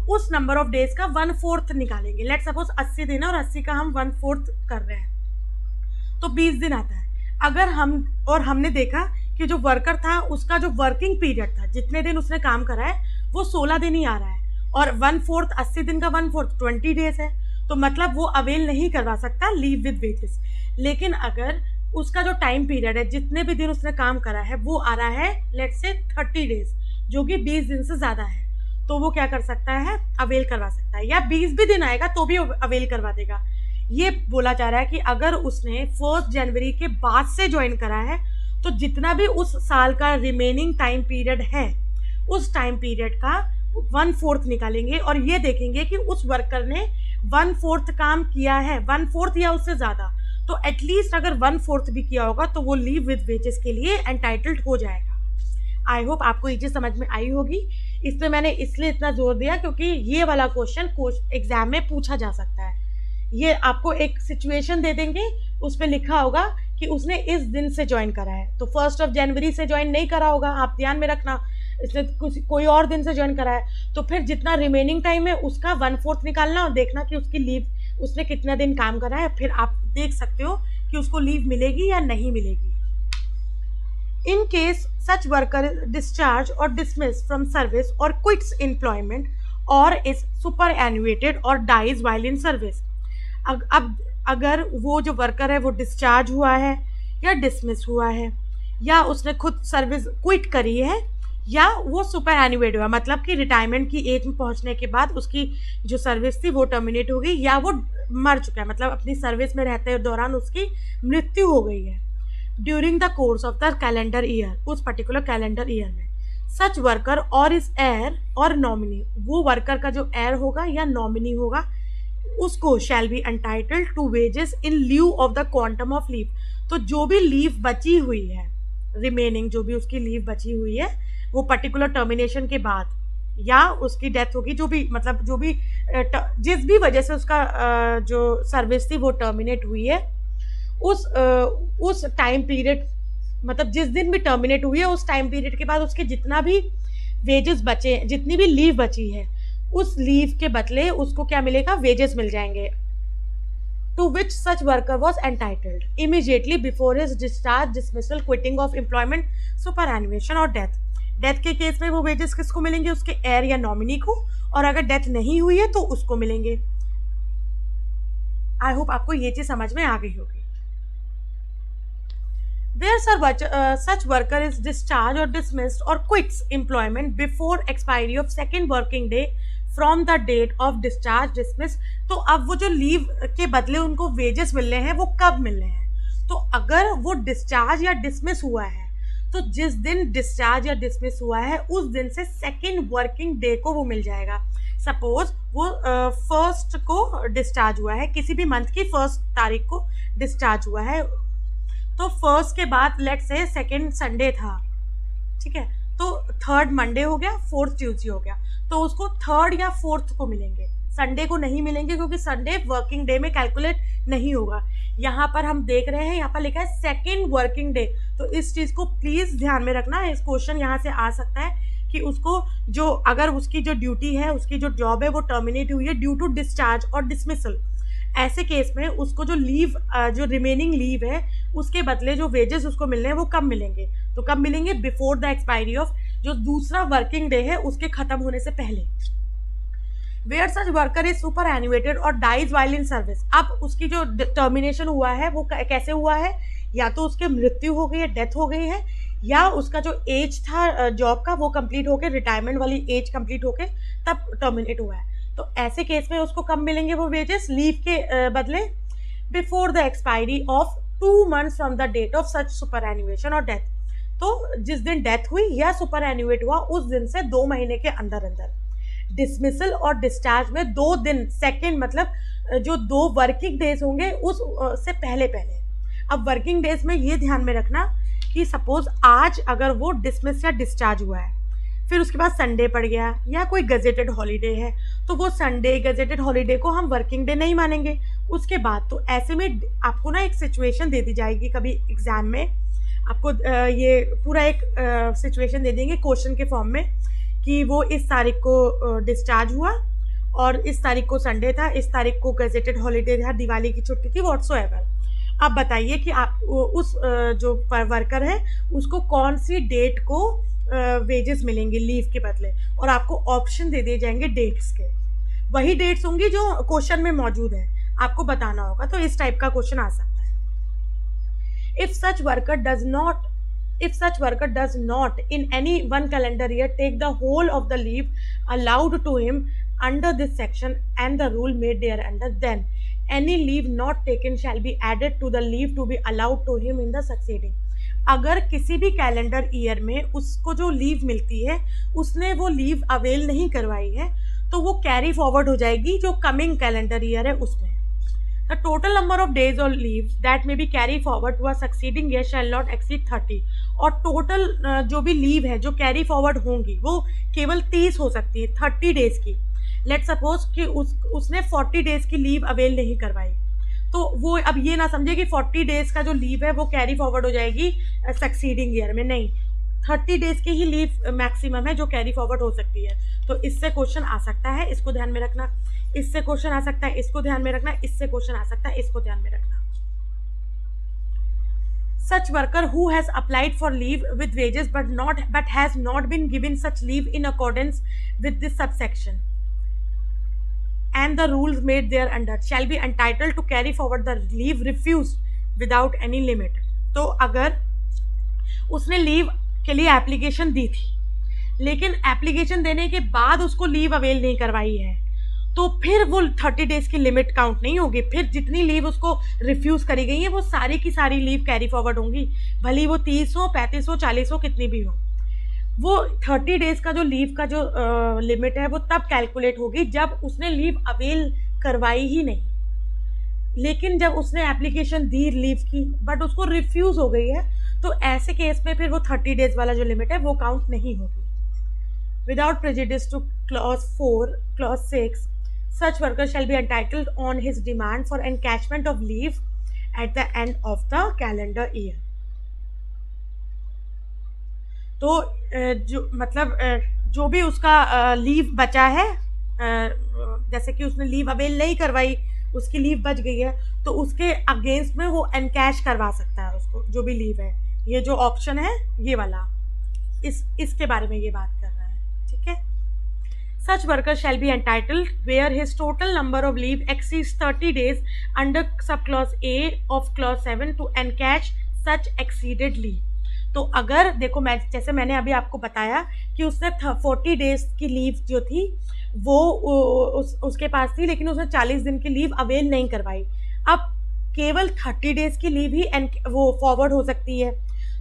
उस नंबर ऑफ डेज का 1/4 निकालेंगे। लेट सपोज 80 दिन है और 80 का हम 1/4 कर रहे हैं तो 20 दिन आता है। अगर हमने देखा कि जो वर्कर था उसका जो वर्किंग पीरियड था, जितने दिन उसने काम करा है वो 16 दिन ही आ रहा है, और 1/4 80 दिन का 1/4 20 डेज है, तो मतलब वो अवेल नहीं करवा सकता लीव विद वेजेस। लेकिन अगर उसका जो टाइम पीरियड है, जितने भी दिन उसने काम करा है, वो आ रहा है लेट से 30 डेज, जो कि 20 दिन से ज़्यादा है, तो वो क्या कर सकता है, अवेल करवा सकता है, या 20 भी दिन आएगा तो भी अवेल करवा देगा। ये बोला जा रहा है कि अगर उसने 1 जनवरी के बाद से ज्वाइन करा है तो जितना भी उस साल का रिमेनिंग टाइम पीरियड है, उस टाइम पीरियड का 1/4 निकालेंगे और ये देखेंगे कि उस वर्कर ने 1/4 काम किया है, 1/4 या उससे ज़्यादा, तो एटलीस्ट अगर 1/4 भी किया होगा तो वो लीव विद वेजेस के लिए एंटाइटल्ड हो जाएगा। आई होप आपको ये चीज़ समझ में आई होगी। इसमें मैंने इसलिए इतना जोर दिया क्योंकि ये वाला क्वेश्चन एग्जाम में पूछा जा सकता है। ये आपको एक सिचुएशन दे देंगे, उस पर लिखा होगा कि उसने इस दिन से ज्वाइन करा है, तो 1 जनवरी से ज्वाइन नहीं करा होगा, आप ध्यान में रखना, इसने कोई और दिन से ज्वाइन करा है, तो फिर जितना रिमेनिंग टाइम है उसका 1/4 निकालना और देखना कि उसकी लीव उसने कितना दिन काम करा है, फिर आप देख सकते हो कि उसको लीव मिलेगी या नहीं मिलेगी। In case such worker is discharged or dismissed from service or quits employment or is superannuated or dies while in service, अब अगर वो जो वर्कर है वो डिस्चार्ज हुआ है या डिसमिस हुआ है या उसने खुद सर्विस क्विट करी है या वो सुपर एनुएट हुआ, मतलब कि रिटायरमेंट की एज में पहुंचने के बाद उसकी जो सर्विस थी वो टर्मिनेट हो गई, या वो मर चुका है, मतलब अपनी सर्विस में रहते दौरान उसकी मृत्यु हो गई है during the course of the calendar year, उस पर्टिकुलर कैलेंडर ईयर में। Such worker or is heir or nominee, वो वर्कर का जो एयर होगा या नॉमिनी होगा उसको shall be entitled to wages in lieu of the quantum of leave, तो जो भी लीव बची हुई है, रिमेनिंग जो भी उसकी लीव बची हुई है वो पर्टिकुलर टर्मिनेशन के बाद या उसकी डेथ होगी, जो भी मतलब जो भी जिस भी वजह से उसका जो सर्विस थी वो टर्मिनेट हुई है, उस टाइम पीरियड, मतलब जिस दिन भी टर्मिनेट हुई है उस टाइम पीरियड के बाद उसके जितना भी वेजेस बचे, जितनी भी लीव बची है, उस लीव के बदले उसको क्या मिलेगा, वेजेस मिल जाएंगे। To which such worker was entitled immediately before his discharge, dismissal, quitting of employment, superannuation और डेथ। डेथ के केस में वो वेजेस किसको मिलेंगे, उसके एयर या नॉमिनी को, और अगर डेथ नहीं हुई है तो उसको मिलेंगे। आई होप आपको ये चीज समझ में आ गई होगी। Where such worker is discharged or dismissed or quits employment before expiry of second working day from the date of discharge, dismiss, तो अब वो जो लीव के बदले उनको वेजेस मिल रहे हैं वो कब मिल रहे हैं, तो अगर वो डिस्चार्ज या डिसमिस हुआ है तो जिस दिन डिस्चार्ज या डिसमिस हुआ है उस दिन से सेकेंड वर्किंग डे को वो मिल जाएगा। सपोज वो 1 को डिस्चार्ज हुआ है, किसी भी मंथ की 1 तारीख को डिस्चार्ज हुआ है, तो 1 के बाद लेट से 2 संडे था, ठीक है, तो 3 मंडे हो गया, 4 ट्यूसडे हो गया, तो उसको 3 या 4 को मिलेंगे, संडे को नहीं मिलेंगे क्योंकि संडे वर्किंग डे में कैलकुलेट नहीं होगा। यहाँ पर हम देख रहे हैं, यहाँ पर लिखा है सेकेंड वर्किंग डे, तो इस चीज़ को प्लीज़ ध्यान में रखना। इस क्वेश्चन यहाँ से आ सकता है कि उसको जो अगर उसकी जो ड्यूटी है, उसकी जो जॉब है वो टर्मिनेट हुई है ड्यू टू डिस्चार्ज और डिसमिसल, ऐसे केस में उसको जो लीव जो रिमेनिंग लीव है उसके बदले जो वेजेस उसको मिल रहे हैं वो कब मिलेंगे, तो कब मिलेंगे, बिफोर द एक्सपायरी ऑफ जो दूसरा वर्किंग डे है उसके खत्म होने से पहले। Where such worker is superannuated और डाइज वाइल इन सर्विस, अब उसकी जो टर्मिनेशन हुआ है वो कैसे हुआ है, या तो उसकी मृत्यु हो गई है, डेथ हो गई है, या उसका जो एज था जॉब का वो कंप्लीट होके, रिटायरमेंट वाली एज कंप्लीट होके तब टर्मिनेट हुआ है, तो ऐसे केस में उसको कब मिलेंगे वो वेजेस लीव के बदले, before the expiry of 2 months from the date of such superannuation और डेथ। तो जिस दिन डेथ हुई या सुपर एन्युएट हुआ उस दिन से 2 महीने के अंदर अंदर। डिसमिसल और डिस्चार्ज में 2 दिन सेकेंड मतलब जो 2 वर्किंग डेज होंगे उस से पहले पहले। अब वर्किंग डेज में ये ध्यान में रखना कि सपोज आज अगर वो डिसमिस या डिस्चार्ज हुआ है, फिर उसके बाद संडे पड़ गया या कोई गजेटेड हॉलीडे है, तो वो संडे गजेटेड हॉलीडे को हम वर्किंग डे नहीं मानेंगे उसके बाद। तो ऐसे में आपको ना एक सिचुएशन दे दी जाएगी कभी एग्जाम में, आपको ये पूरा एक सिचुएशन दे देंगे क्वेश्चन के फॉर्म में कि वो इस तारीख को डिस्चार्ज हुआ और इस तारीख को संडे था, इस तारीख को गजेटेड हॉलीडे था, दिवाली की छुट्टी थी, व्हाटसोएवर। अब बताइए कि आप उस जो वर्कर है उसको कौन सी डेट को वेजेस मिलेंगे लीव के बदले, और आपको ऑप्शन दे दिए जाएंगे डेट्स के। वही डेट्स होंगी जो क्वेश्चन में मौजूद है, आपको बताना होगा। तो इस टाइप का क्वेश्चन आ सकता है। If such worker does not in any one calendar year take the whole of the leave allowed to him under this section and the rule made thereunder, then any leave not taken shall be added to the leave to be allowed to him in the succeeding। अगर किसी भी कैलेंडर ईयर में उसको जो लीव मिलती है उसने वो लीव अवेल नहीं करवाई है तो वो कैरी फॉरवर्ड हो जाएगी जो कमिंग कैलेंडर ईयर है उसमें। The total number of days or leaves that may be carry forward to a succeeding year shall not exceed 30। और टोटल जो भी लीव है जो कैरी फॉरवर्ड होंगी वो केवल 30 हो सकती है, 30 डेज की। लेट सपोज कि उसने 40 डेज की लीव अवेल नहीं करवाई, तो वो अब ये ना समझे कि 40 डेज का जो लीव है वो कैरी फॉरवर्ड हो जाएगी सक्सीडिंग ईयर में, नहीं, 30 डेज की ही लीव मैक्सिमम है जो कैरी फॉरवर्ड हो सकती है। तो इससे क्वेश्चन आ सकता है, इसको ध्यान में रखना। इससे क्वेश्चन आ सकता है, इसको ध्यान में रखना। इससे क्वेश्चन आ सकता है, इसको ध्यान में रखना। Such worker who has applied for leave with wages but has not been given such leave in accordance with this subsection and the rules made thereunder shall be entitled to carry forward the leave refused without any limit। तो अगर उसने लीव के लिए एप्लीकेशन दी थी लेकिन एप्लीकेशन देने के बाद उसको लीव अवेल नहीं करवाई है तो फिर वो 30 डेज की लिमिट काउंट नहीं होगी। फिर जितनी लीव उसको रिफ्यूज़ करी गई है वो सारी की सारी लीव कैरी फॉरवर्ड होंगी, भली वो 30 हो, 35 हो, 40 हो, कितनी भी हो। वो 30 डेज का जो लीव का जो लिमिट है वो तब कैलकुलेट होगी जब उसने लीव अवेल करवाई ही नहीं। लेकिन जब उसने एप्लीकेशन दी लीव की बट उसको रिफ्यूज़ हो गई है तो ऐसे केस में फिर वो 30 डेज वाला जो लिमिट है वो काउंट नहीं होगी। Without prejudice two clause 4, clause 6, such worker shall be entitled on his demand for encashment of leave at the end of the calendar year। तो जो मतलब जो भी उसका लीव बचा है, जैसे कि उसने लीव अवेल नहीं करवाई, उसकी लीव बच गई है तो उसके अगेंस्ट में वो एनकैश करवा सकता है उसको जो भी लीव है। ये जो ऑप्शन है ये वाला, इसके बारे में ये बात कर रहा है, ठीक है। Such worker shall be entitled where his total number of leave exceeds 30 days under subclause A of clause 7 to encash such exceeded leave। तो अगर देखो जैसे मैंने अभी आपको बताया कि उसने 40 डेज की लीव जो थी वो उसके पास थी लेकिन उसने 40 दिन की लीव अवेल नहीं करवाई। अब केवल 30 डेज की लीव ही वो फॉरवर्ड हो सकती है।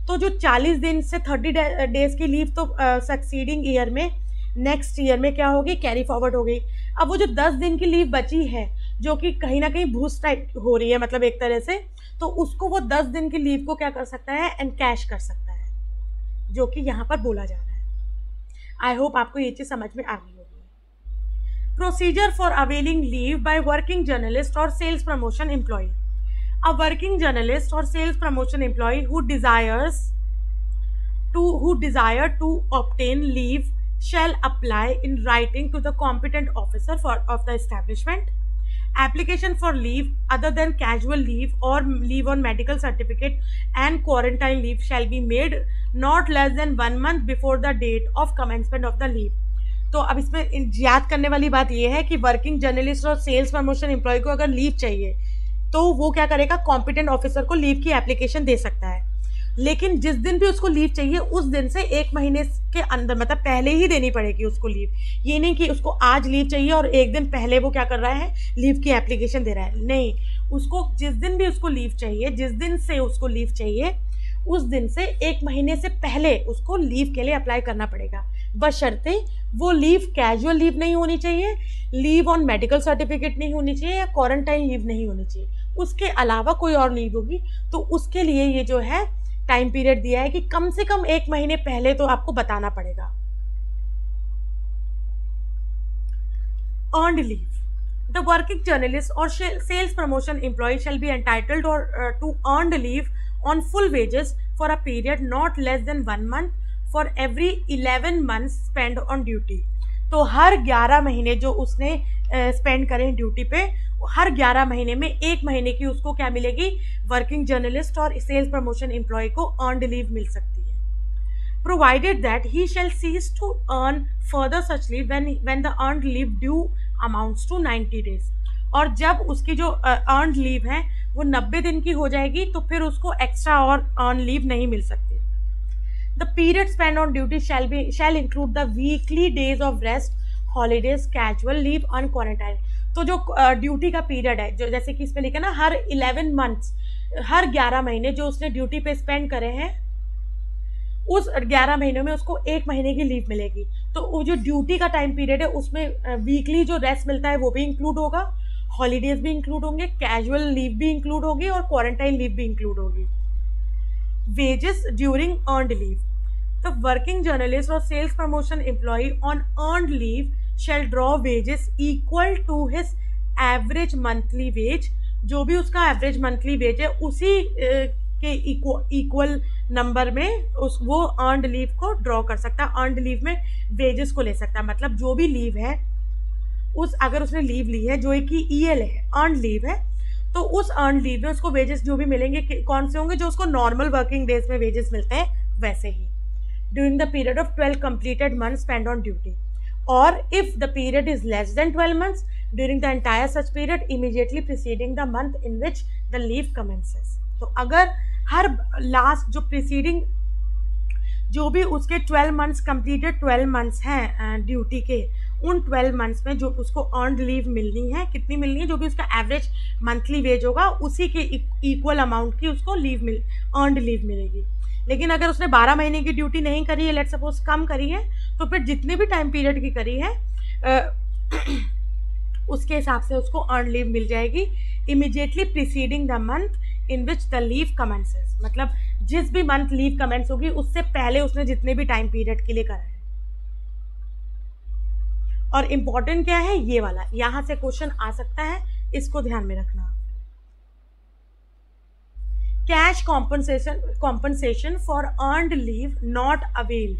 तो जो 40 दिन से 30 डेज की लीव तो सक्सीडिंग ईयर में नेक्स्ट ईयर में क्या होगी, कैरी फॉरवर्ड हो गई। अब वो जो 10 दिन की लीव बची है जो कि कहीं ना कहीं बूस्ट टाइप हो रही है मतलब एक तरह से, तो उसको वो 10 दिन की लीव को क्या कर सकता है, एनकैश कर सकता है, जो कि यहाँ पर बोला जा रहा है। आई होप आपको ये चीज़ समझ में आ गई होगी। Procedure for availing leave by working journalist और sales promotion employee. A working journalist और sales promotion employee who desire to obtain leave shall apply in writing to the competent officer of the establishment। Application for leave other than casual leave or leave on medical certificate and quarantine leave shall be made not less than 1 month before the date of commencement of the leave। तो अब इसमें याद करने वाली बात यह है कि वर्किंग जर्नलिस्ट और सेल्स प्रमोशन एम्प्लॉय को अगर लीव चाहिए तो वो क्या करेगा, कॉम्पिटेंट ऑफिसर को लीव की एप्लीकेशन दे सकता है। लेकिन जिस दिन भी उसको लीव चाहिए उस दिन से 1 महीने के अंदर मतलब पहले ही देनी पड़ेगी उसको लीव। ये नहीं कि उसको आज लीव चाहिए और 1 दिन पहले वो क्या कर रहा है, लीव की एप्लीकेशन दे रहा है, नहीं, उसको जिस दिन भी उसको लीव चाहिए, जिस दिन से उसको लीव चाहिए, उस दिन से 1 महीने से पहले उसको लीव के लिए अप्लाई करना पड़ेगा, बशर्ते वो लीव कैजुअल लीव नहीं होनी चाहिए, लीव ऑन मेडिकल सर्टिफिकेट नहीं होनी चाहिए, या क्वारंटाइन लीव नहीं होनी चाहिए। उसके अलावा कोई और लीव होगी तो उसके लिए ये जो है टाइम पीरियड दिया है कि कम से कम 1 महीने पहले तो आपको बताना पड़ेगा। Earned leave. The working journalist or sales promotion employee shall be entitled to earned leave on full wages for a period not less than 1 month for every 11 months spent on duty. तो हर 11 महीने जो उसने स्पेंड करें ड्यूटी पे, हर 11 महीने में 1 महीने की उसको क्या मिलेगी, वर्किंग जर्नलिस्ट और सेल्स प्रमोशन एम्प्लॉय को अर्नड लीव मिल सकती है, provided that he shall cease to earn further such leave when the earned leave due amounts to 90 days. और जब उसकी जो earned leave है वो 90 दिन की हो जाएगी तो फिर उसको एक्स्ट्रा और earned leave नहीं मिल सकती. The period spent on duty shall include the weekly days of rest, holidays, casual leave and quarantine. तो जो ड्यूटी का पीरियड है, जो जैसे कि इसमें लिखा ना, हर 11 मंथ्स, हर 11 महीने जो उसने ड्यूटी पे स्पेंड करे हैं, उस 11 महीनों में उसको 1 महीने की लीव मिलेगी. तो वो जो ड्यूटी का टाइम पीरियड है उसमें वीकली जो रेस्ट मिलता है वो भी इंक्लूड होगा, हॉलीडेज भी इंक्लूड होंगे, कैजुअल लीव भी इंक्लूड होगी और क्वारंटाइन लीव भी इंक्लूड होगी. Wages during earned leave. The working journalist और sales promotion employee on earned leave shall draw wages equal to his average monthly wage. जो भी उसका एवरेज मंथली वेज है उसी के इक्वल नंबर में वो अर्नड लीव को ड्रॉ कर सकता है, अर्नड लीव में वेजेस को ले सकता है. मतलब जो भी लीव है, अगर उसने लीव ली है जो एक EL है, अर्नड लीव है, तो उस अर्नड लीव में उसको वेजेस जो भी मिलेंगे कौन से होंगे, जो उसको नॉर्मल वर्किंग डेज में वेजेस मिलते हैं वैसे ही, during the period of 12 completed months spent on duty, or if the period is less than 12 months, during the entire such period immediately preceding the month in which the leave commences. तो अगर हर लास्ट जो प्रीसीडिंग जो भी उसके 12 मंथ्स कंप्लीटेड 12 मंथ्स हैं ड्यूटी के, उन 12 मंथ्स में जो उसको अर्नड लीव मिलनी है, कितनी मिलनी है, जो भी उसका एवरेज मंथली वेज होगा उसी के इक्वल अमाउंट की उसको अर्नड लीव मिलेगी. लेकिन अगर उसने 12 महीने की ड्यूटी नहीं करी है, लेट सपोज कम करी है, तो फिर जितने भी टाइम पीरियड की करी है उसके हिसाब से उसको अर्न लीव मिल जाएगी immediately preceding the month in which the leave commences. मतलब जिस भी मंथ लीव कमेंस होगी उससे पहले उसने जितने भी टाइम पीरियड के लिए करा है. और इम्पॉर्टेंट क्या है ये वाला, यहां से क्वेश्चन आ सकता है, इसको ध्यान में रखना. Cash compensation for earned leave not availed.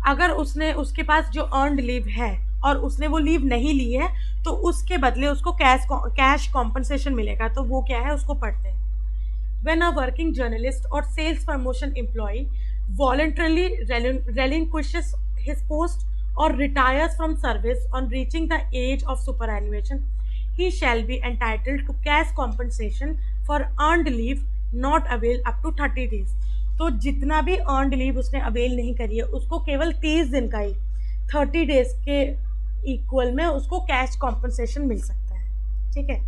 अगर उसने उसके पास जो अर्नड लीव है और उसने वो लीव नहीं ली है तो उसके बदले उसको कैश कॉम्पनसेशन मिलेगा. तो वो क्या है उसको पढ़ते हैं. When a working journalist or sales promotion employee voluntarily relinquishes his post or retires from service on reaching the age of superannuation, he shall be entitled to cash compensation for earned leave not availed up to 30 days. तो जितना भी earned leave उसने अवेल नहीं करी है उसको केवल 30 दिन का ही 30 डेज के इक्वल में उसको कैश कॉम्पनसेशन मिल सकता है. ठीक है,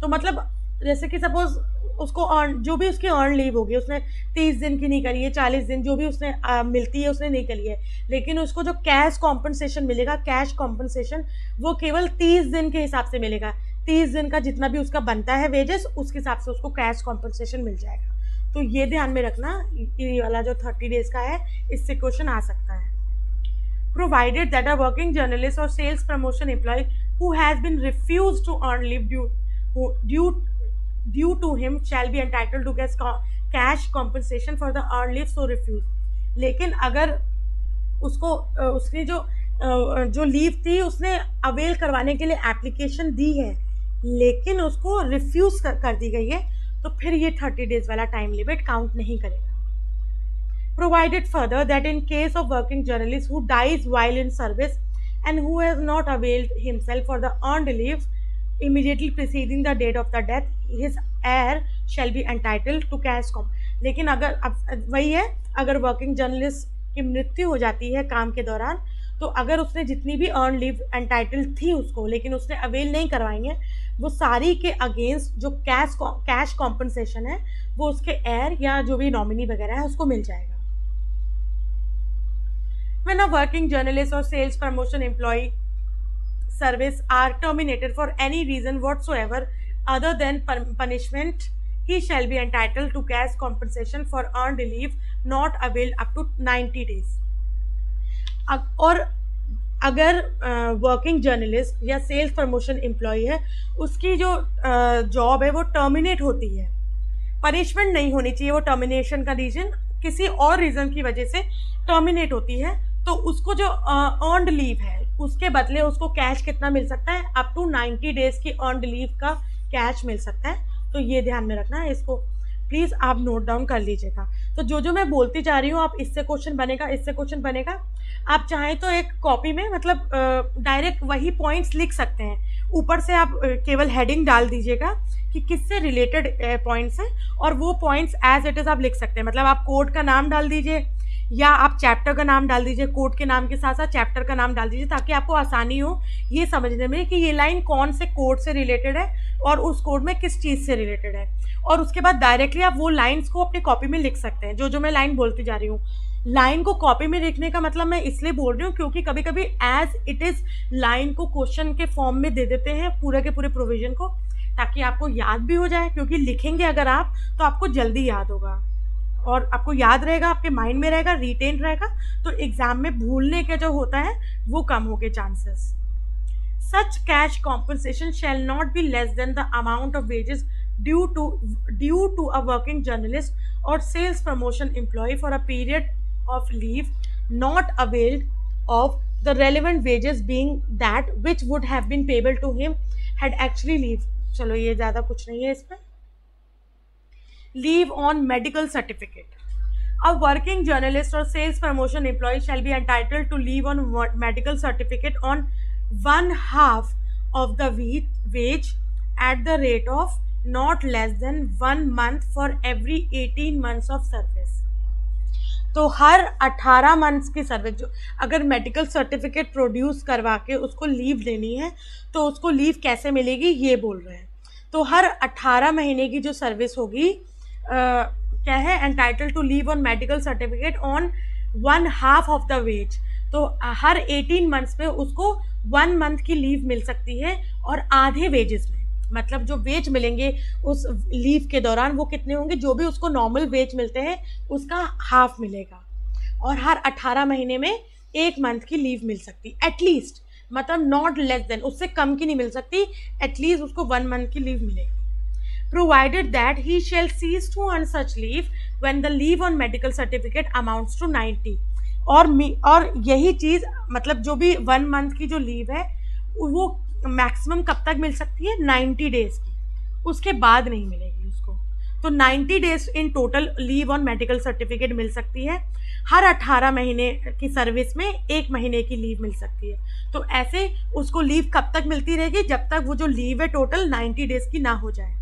तो मतलब जैसे कि सपोज उसको जो भी उसकी अर्न लीव होगी, उसने 30 दिन की नहीं करी है, 40 दिन जो भी उसने मिलती है उसने नहीं करी है, लेकिन उसको जो कैश कॉम्पनसेशन मिलेगा, कैश कॉम्पनसेशन वो केवल 30 दिन के हिसाब से मिलेगा. 30 दिन का जितना भी उसका बनता है वेजेस उसके हिसाब से उसको कैश कॉम्पनसेशन मिल जाएगा. तो ये ध्यान में रखना, ये वाला जो 30 डेज का है इससे क्वेश्चन आ सकता है. Provided that a working journalist और sales promotion employee who has been refuse to earn leave due to him shall be entitled to cash compensation for the earned leave so refused. लेकिन अगर उसको उसने जो लीव थी उसने अवेल करवाने के लिए एप्लीकेशन दी है लेकिन उसको रिफ्यूज कर दी गई है तो फिर ये 30 डेज वाला टाइम लिमिट काउंट नहीं करेगा. Provided further that in case of working journalist who dies while in service and who has not availed himself for the earned leave immediately preceding the date of the death, his heir shall be entitled to cash लेकिन अगर अब वही है, अगर वर्किंग जर्नलिस्ट की मृत्यु हो जाती है काम के दौरान तो अगर उसने जितनी भी अर्न लीव एंटाइटल्ड थी उसको लेकिन उसने अवेल नहीं करवाई है, वो सारी के अगेंस्ट जो कैश कॉम्पनसेशन है वो उसके हेयर या जो भी नॉमिनी वगैरह है उसको मिल जाएगा. When a working journalist or sales promotion employee service are terminated for any reason whatsoever other than punishment, he shall be entitled to cash compensation for earned leave not availed up to 90 days. और अगर वर्किंग जर्नलिस्ट या सेल्स प्रमोशन एम्प्लॉय है, उसकी जो जॉब है वो टर्मिनेट होती है, पनिशमेंट नहीं होनी चाहिए, वो टर्मिनेशन का रीजन किसी और रीज़न की वजह से टर्मिनेट होती है, तो उसको जो अर्नड लीव है उसके बदले उसको कैश कितना मिल सकता है, अप टू 90 डेज की अर्नड लीव का कैश मिल सकता है. तो ये ध्यान में रखना है, इसको प्लीज़ आप नोट डाउन कर लीजिएगा. तो जो मैं बोलती जा रही हूँ, आप इससे क्वेश्चन बनेगा, इससे क्वेश्चन बनेगा, आप चाहें तो एक कॉपी में मतलब डायरेक्ट वही पॉइंट्स लिख सकते हैं, ऊपर से आप केवल हेडिंग डाल दीजिएगा कि किससे रिलेटेड पॉइंट्स हैं, और वो पॉइंट्स एज इट इज़ आप लिख सकते हैं. मतलब आप कोड का नाम डाल दीजिए या आप चैप्टर का नाम डाल दीजिए, कोड के नाम के साथ साथ चैप्टर का नाम डाल दीजिए, ताकि आपको आसानी हो ये समझने में कि ये लाइन कौन से कोड से रिलेटेड है और उस कोड में किस चीज़ से रिलेटेड है. और उसके बाद डायरेक्टली आप वो लाइन्स को अपनी कॉपी में लिख सकते हैं. जो मैं लाइन बोलती जा रही हूँ, लाइन को कॉपी में लिखने का मतलब मैं इसलिए बोल रही हूँ क्योंकि कभी कभी एज इट इज़ लाइन को क्वेश्चन के फॉर्म में दे देते हैं पूरे के पूरे प्रोविजन को, ताकि आपको याद भी हो जाए, क्योंकि लिखेंगे अगर आप तो आपको जल्दी याद होगा और आपको याद रहेगा, आपके माइंड में रहेगा, रिटेन रहेगा, तो एग्जाम में भूलने के जो होता है वो कम हो गए chances. Such cash compensation shall not be less than the amount of wages due to a working journalist or sales promotion employee for a period of leave not availed of the relevant wages being that which would have been payable to him had actually leave. चलो ये ज़्यादा कुछ नहीं है इसमें. Leave on medical certificate. A working journalist or sales promotion employee shall be entitled to leave on medical certificate on 1/2 of the wage at the rate of not less than 1 month for every 18 months of service. तो हर 18 मंथ्स की सर्विस, जो अगर मेडिकल सर्टिफिकेट प्रोड्यूस करवा के उसको लीव लेनी है तो उसको लीव कैसे मिलेगी ये बोल रहे हैं. तो हर 18 महीने की जो सर्विस होगी क्या है, entitle to leave on medical certificate on 1/2 of the wage. तो हर 18 मंथ्स पे उसको 1 मंथ की लीव मिल सकती है, और आधे वेजेस में, मतलब जो वेज मिलेंगे उस लीव के दौरान वो कितने होंगे, जो भी उसको नॉर्मल वेज मिलते हैं उसका हाफ मिलेगा, और हर 18 महीने में 1 मंथ की लीव मिल सकती एटलीस्ट, मतलब नॉट लेस देन, उससे कम की नहीं मिल सकती, एटलीस्ट उसको 1 मंथ की लीव मिलेगी. Provided that he shall cease to earn such leave when the leave on medical certificate amounts to 90. और यही चीज़ मतलब जो भी 1 मंथ की जो लीव है वो मैक्सिमम कब तक मिल सकती है, 90 डेज की, उसके बाद नहीं मिलेगी उसको. तो 90 days in total leave on medical certificate मिल सकती है. हर 18 महीने की सर्विस में 1 महीने की लीव मिल सकती है. तो ऐसे उसको लीव कब तक मिलती रहेगी, जब तक वो जो लीव है टोटल 90 डेज की ना हो जाए.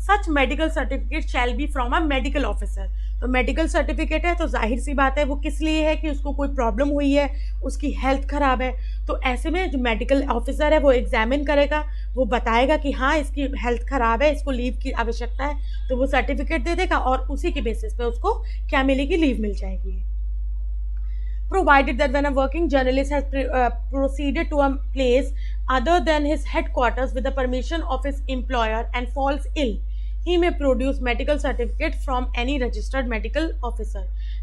Such medical certificate shall be from a medical officer. तो मेडिकल सर्टिफिकेट है तो जाहिर सी बात है वो किस लिए है कि उसको कोई प्रॉब्लम हुई है, उसकी हेल्थ ख़राब है, तो ऐसे में जो मेडिकल ऑफिसर है वो एग्जामिन करेगा, वो बताएगा कि हाँ इसकी हेल्थ ख़राब है, इसको लीव की आवश्यकता है, तो वो सर्टिफिकेट दे देगा और उसी के बेसिस पे उसको क्या मिलेगी, लीव मिल जाएगी. Provided that when a working journalist has proceeded to a place other than his headquarters with the permission of his employer and falls ill, he may produce medical certificate from any registered medical officer.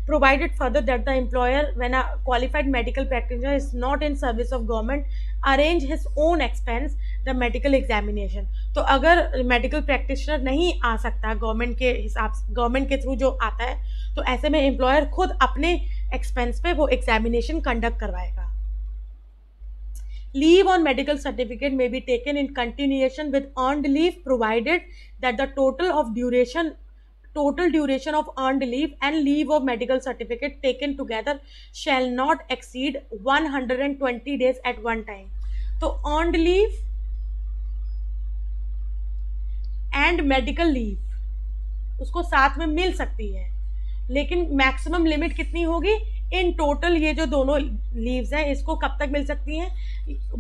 Provided further that the employer, when a qualified medical practitioner is not in service of government, arrange his own expense the medical examination. तो अगर मेडिकल प्रैक्टिशनर नहीं आ सकता गवर्नमेंट के हिसाब से, गवर्नमेंट के थ्रू जो आता है, तो ऐसे में एम्प्लॉयर खुद अपने एक्सपेंस पे वो एग्जामिनेशन कंडक्ट करवाएगा. Leave on medical certificate may be taken in continuation with earned leave, provided that the total duration of earned leave and leave of medical certificate taken together shall not exceed 120 days at one time. तो earned leave and medical leave उसको साथ में मिल सकती है, लेकिन मैक्सिमम लिमिट कितनी होगी, इन टोटल ये जो दोनों लीव्स हैं इसको कब तक मिल सकती हैं,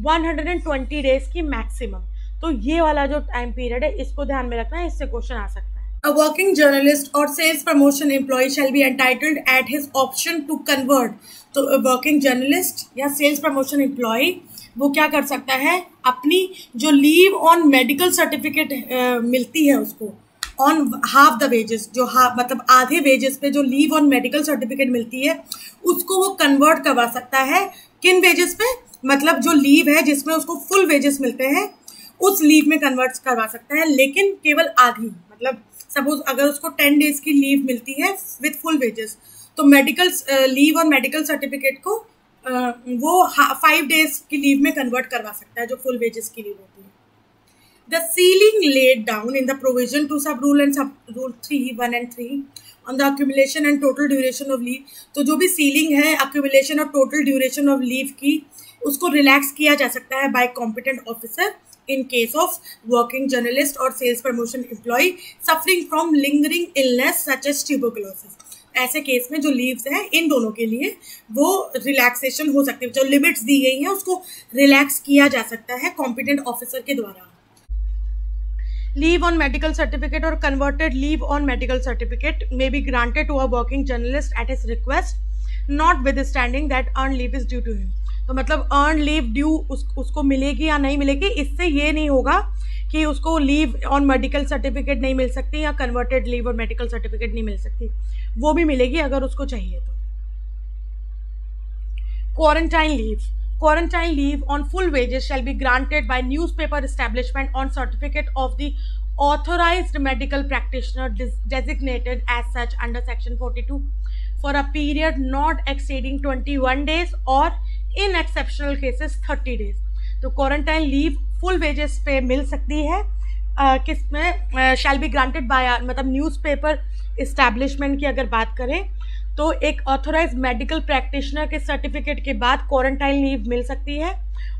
120 डेज की मैक्सिमम. तो ये वाला जो टाइम पीरियड है इसको ध्यान में रखना है, इससे क्वेश्चन आ सकता है। A working journalist or sales promotion employee shall be entitled at his option to convert. तो वर्किंग जर्नलिस्ट या सेल्स प्रमोशन एम्प्लॉय वो क्या कर सकता है, अपनी जो लीव ऑन मेडिकल सर्टिफिकेट मिलती है उसको ऑन हाफ द वेजेस, जो मतलब आधे वेजेस पे जो लीव ऑन मेडिकल सर्टिफिकेट मिलती है उसको वो कन्वर्ट करवा सकता है। किन वेजेस पे, मतलब जो लीव है जिसमें उसको फुल वेजेस मिलते हैं उस लीव में कन्वर्ट करवा सकता है, लेकिन केवल आधी। मतलब सपोज अगर उसको 10 डेज की लीव मिलती है विथ फुल वेजेस, तो मेडिकल लीव और मेडिकल सर्टिफिकेट को वो 5 डेज की लीव में कन्वर्ट करवा सकता है जो फुल वेजेस की लीव होती है। The ceiling laid down in the provision to sub rule and sub rule 3(1 and 3) on the accumulation and total duration of leave. तो जो भी सीलिंग है अक्यूमुलेशन और टोटल ड्यूरेशन ऑफ लीव की, उसको रिलैक्स किया जा सकता है bye competent officer in case of working journalist or sales promotion employee suffering from lingering illness such as tuberculosis. ऐसे केस में जो लीव्स हैं इन दोनों के लिए वो रिलैक्सेशन हो सकती है, जो लिमिट्स दी गई हैं उसको रिलैक्स किया जा सकता है कॉम्पिटेंट ऑफिसर के द्वारा। Leave on medical certificate or converted leave on medical certificate may be granted to a working journalist at his request, notwithstanding that earned leave is due to him. तो मतलब अर्न लीव ड्यू उसको मिलेगी या नहीं मिलेगी, इससे ये नहीं होगा कि उसको लीव ऑन मेडिकल सर्टिफिकेट नहीं मिल सकती या कन्वर्टेड लीव और मेडिकल सर्टिफिकेट नहीं मिल सकती, वो भी मिलेगी अगर उसको चाहिए तो। Quarantine leave on full wages shall be granted by newspaper establishment on certificate of the authorized medical practitioner designated as such under section 42 for a period not exceeding 21 days or in exceptional cases 30 days. तो क्वारंटाइन लीव फुल वेजेस पे मिल सकती है किसमें, शैल बी ग्रांटेड बाय, मतलब न्यूज़पेपर इस्टेब्लिशमेंट की अगर बात करें तो एक ऑथोराइज मेडिकल प्रैक्टिशनर के सर्टिफिकेट के बाद क्वारंटाइन लीव मिल सकती है।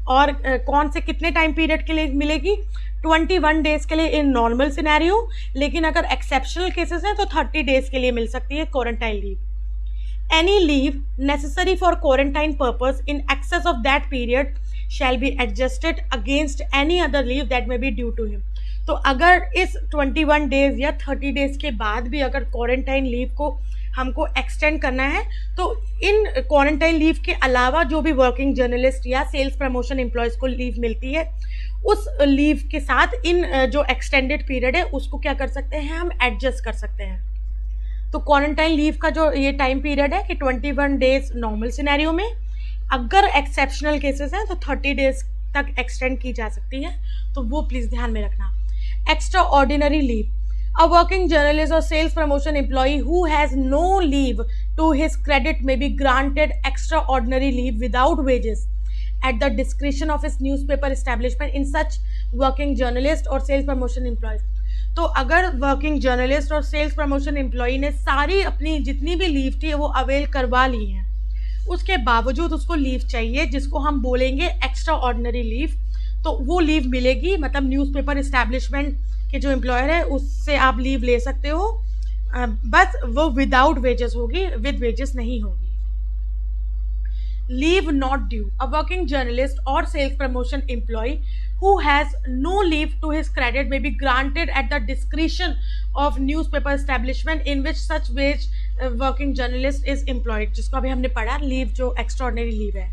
और कौन से कितने टाइम पीरियड के लिए मिलेगी, 21 डेज के लिए इन नॉर्मल सिनेरियो, लेकिन अगर एक्सेप्शनल केसेस हैं तो 30 डेज के लिए मिल सकती है quarantine leave. Any leave necessary for quarantine purpose in excess of that period shall be adjusted against any other leave that may be due to him. तो अगर इस 21 डेज या 30 डेज के बाद भी अगर क्वारंटाइन लीव को हमको एक्सटेंड करना है तो इन क्वारंटाइन लीव के अलावा जो भी वर्किंग जर्नलिस्ट या सेल्स प्रमोशन एम्प्लॉयज़ को लीव मिलती है उस लीव के साथ इन जो एक्सटेंडेड पीरियड है उसको क्या कर सकते हैं, हम एडजस्ट कर सकते हैं। तो क्वारंटाइन लीव का जो ये टाइम पीरियड है कि 21 डेज नॉर्मल सिनेरियो में, अगर एक्सेप्शनल केसेस हैं तो 30 डेज तक एक्सटेंड की जा सकती है, तो वो प्लीज़ ध्यान में रखना। Extra ordinary leave, a working journalist or sales promotion employee who has no leave to his credit may be granted extraordinary leave without wages at the discretion of his newspaper establishment in such working journalist or sales promotion employees. तो अगर वर्किंग जर्नलिस्ट और सेल्स प्रमोशन एम्प्लॉई ने सारी अपनी जितनी भी लीव थी वो अवेल करवा ली हैं, उसके बावजूद उसको लीव चाहिए जिसको हम बोलेंगे एक्स्ट्रा ऑर्डिनरी लीव, तो वो लीव मिलेगी। मतलब न्यूज़पेपर इस्टेब्लिशमेंट के जो एम्प्लॉयर है उससे आप लीव ले सकते हो, बस वो विदाउट वेजेस होगी, विद वेजेस नहीं होगी। Leave not due, a working journalist और sales promotion employee who has no leave to his credit may be granted at the discretion of newspaper establishment in which such wage working journalist is employed, जिसको अभी हमने पढ़ा लीव जो एक्स्ट्राऑर्डिनरी लीव है।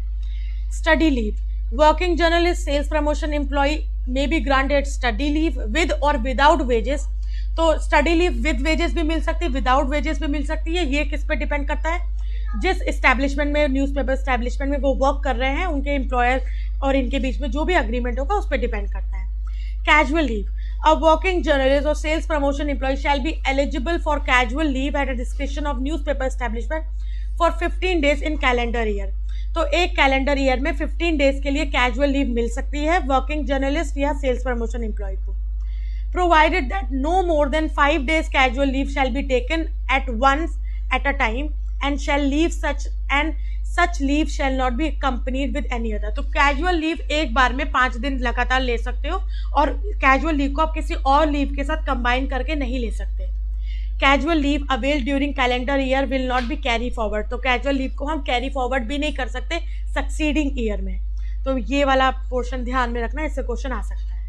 Study leave, working journalist sales promotion employee may be granted study leave with or without wages। तो स्टडी लीव विद वेजेस भी मिल सकती है, विदाउट वेजेस भी मिल सकती है। ये किस पे डिपेंड करता है, जिस इस्टेब्लिशमेंट में, न्यूज़पेपर इस्टेब्लिशमेंट में वो वर्क कर रहे हैं उनके एम्प्लॉयर और इनके बीच में जो भी अग्रीमेंट होगा उस पर डिपेंड करता है। Casual leave, a working journalist और sales promotion employee shall be eligible for casual leave at a description of newspaper establishment for 15 days in calendar year. तो एक कैलेंडर ईयर में 15 डेज के लिए कैजुअल लीव मिल सकती है वर्किंग जर्नलिस्ट या सेल्स प्रमोशन एम्प्लॉय को, provided that no more than 5 days casual leave shall be taken at once at a time and shall leave such leave shall not be accompanied with any other. तो कैजुअल लीव एक बार में 5 दिन लगातार ले सकते हो और कैजुअल लीव को आप किसी और लीव के साथ कंबाइन करके नहीं ले सकते। Casual leave avail during calendar year will not be carry forward, तो कैजुअल लीव को हम कैरी फॉरवर्ड भी नहीं कर सकते सक्सीडिंग ईयर में। तो ये वाला पोर्शन ध्यान में रखना, इससे क्वेश्चन आ सकता है।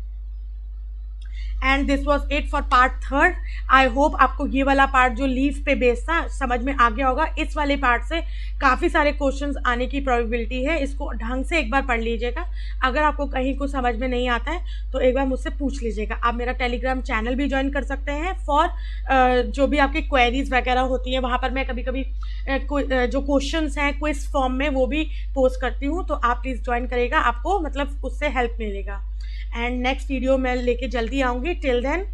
And this was it for part 3rd। I hope आपको ये वाला पार्ट जो लीव पे बेस्ड था समझ में आ गया होगा। इस वाले पार्ट से काफ़ी सारे क्वेश्चंस आने की प्रोबेबिलिटी है, इसको ढंग से एक बार पढ़ लीजिएगा। अगर आपको कहीं कुछ समझ में नहीं आता है तो एक बार मुझसे पूछ लीजिएगा। आप मेरा टेलीग्राम चैनल भी ज्वाइन कर सकते हैं फॉर जो भी आपकी क्वेरीज वगैरह होती हैं, वहाँ पर मैं कभी कभी जो क्वेश्चंस हैं क्विज फॉर्म में वो भी पोस्ट करती हूँ, तो आप प्लीज़ ज्वाइन करेगा, आपको मतलब उससे हेल्प मिलेगा। एंड नेक्स्ट वीडियो मैं लेके जल्दी आऊँगी। Till then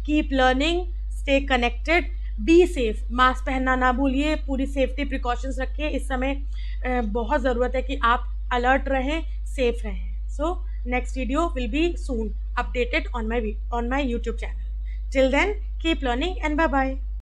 keep learning, stay connected, be safe. Mask पहनना ना भूलिए, पूरी सेफ्टी प्रिकॉशंस रखिए। इस समय बहुत ज़रूरत है कि आप अलर्ट रहें, सेफ रहें। So next video will be soon updated on my YouTube channel. Till then, keep learning and bye bye.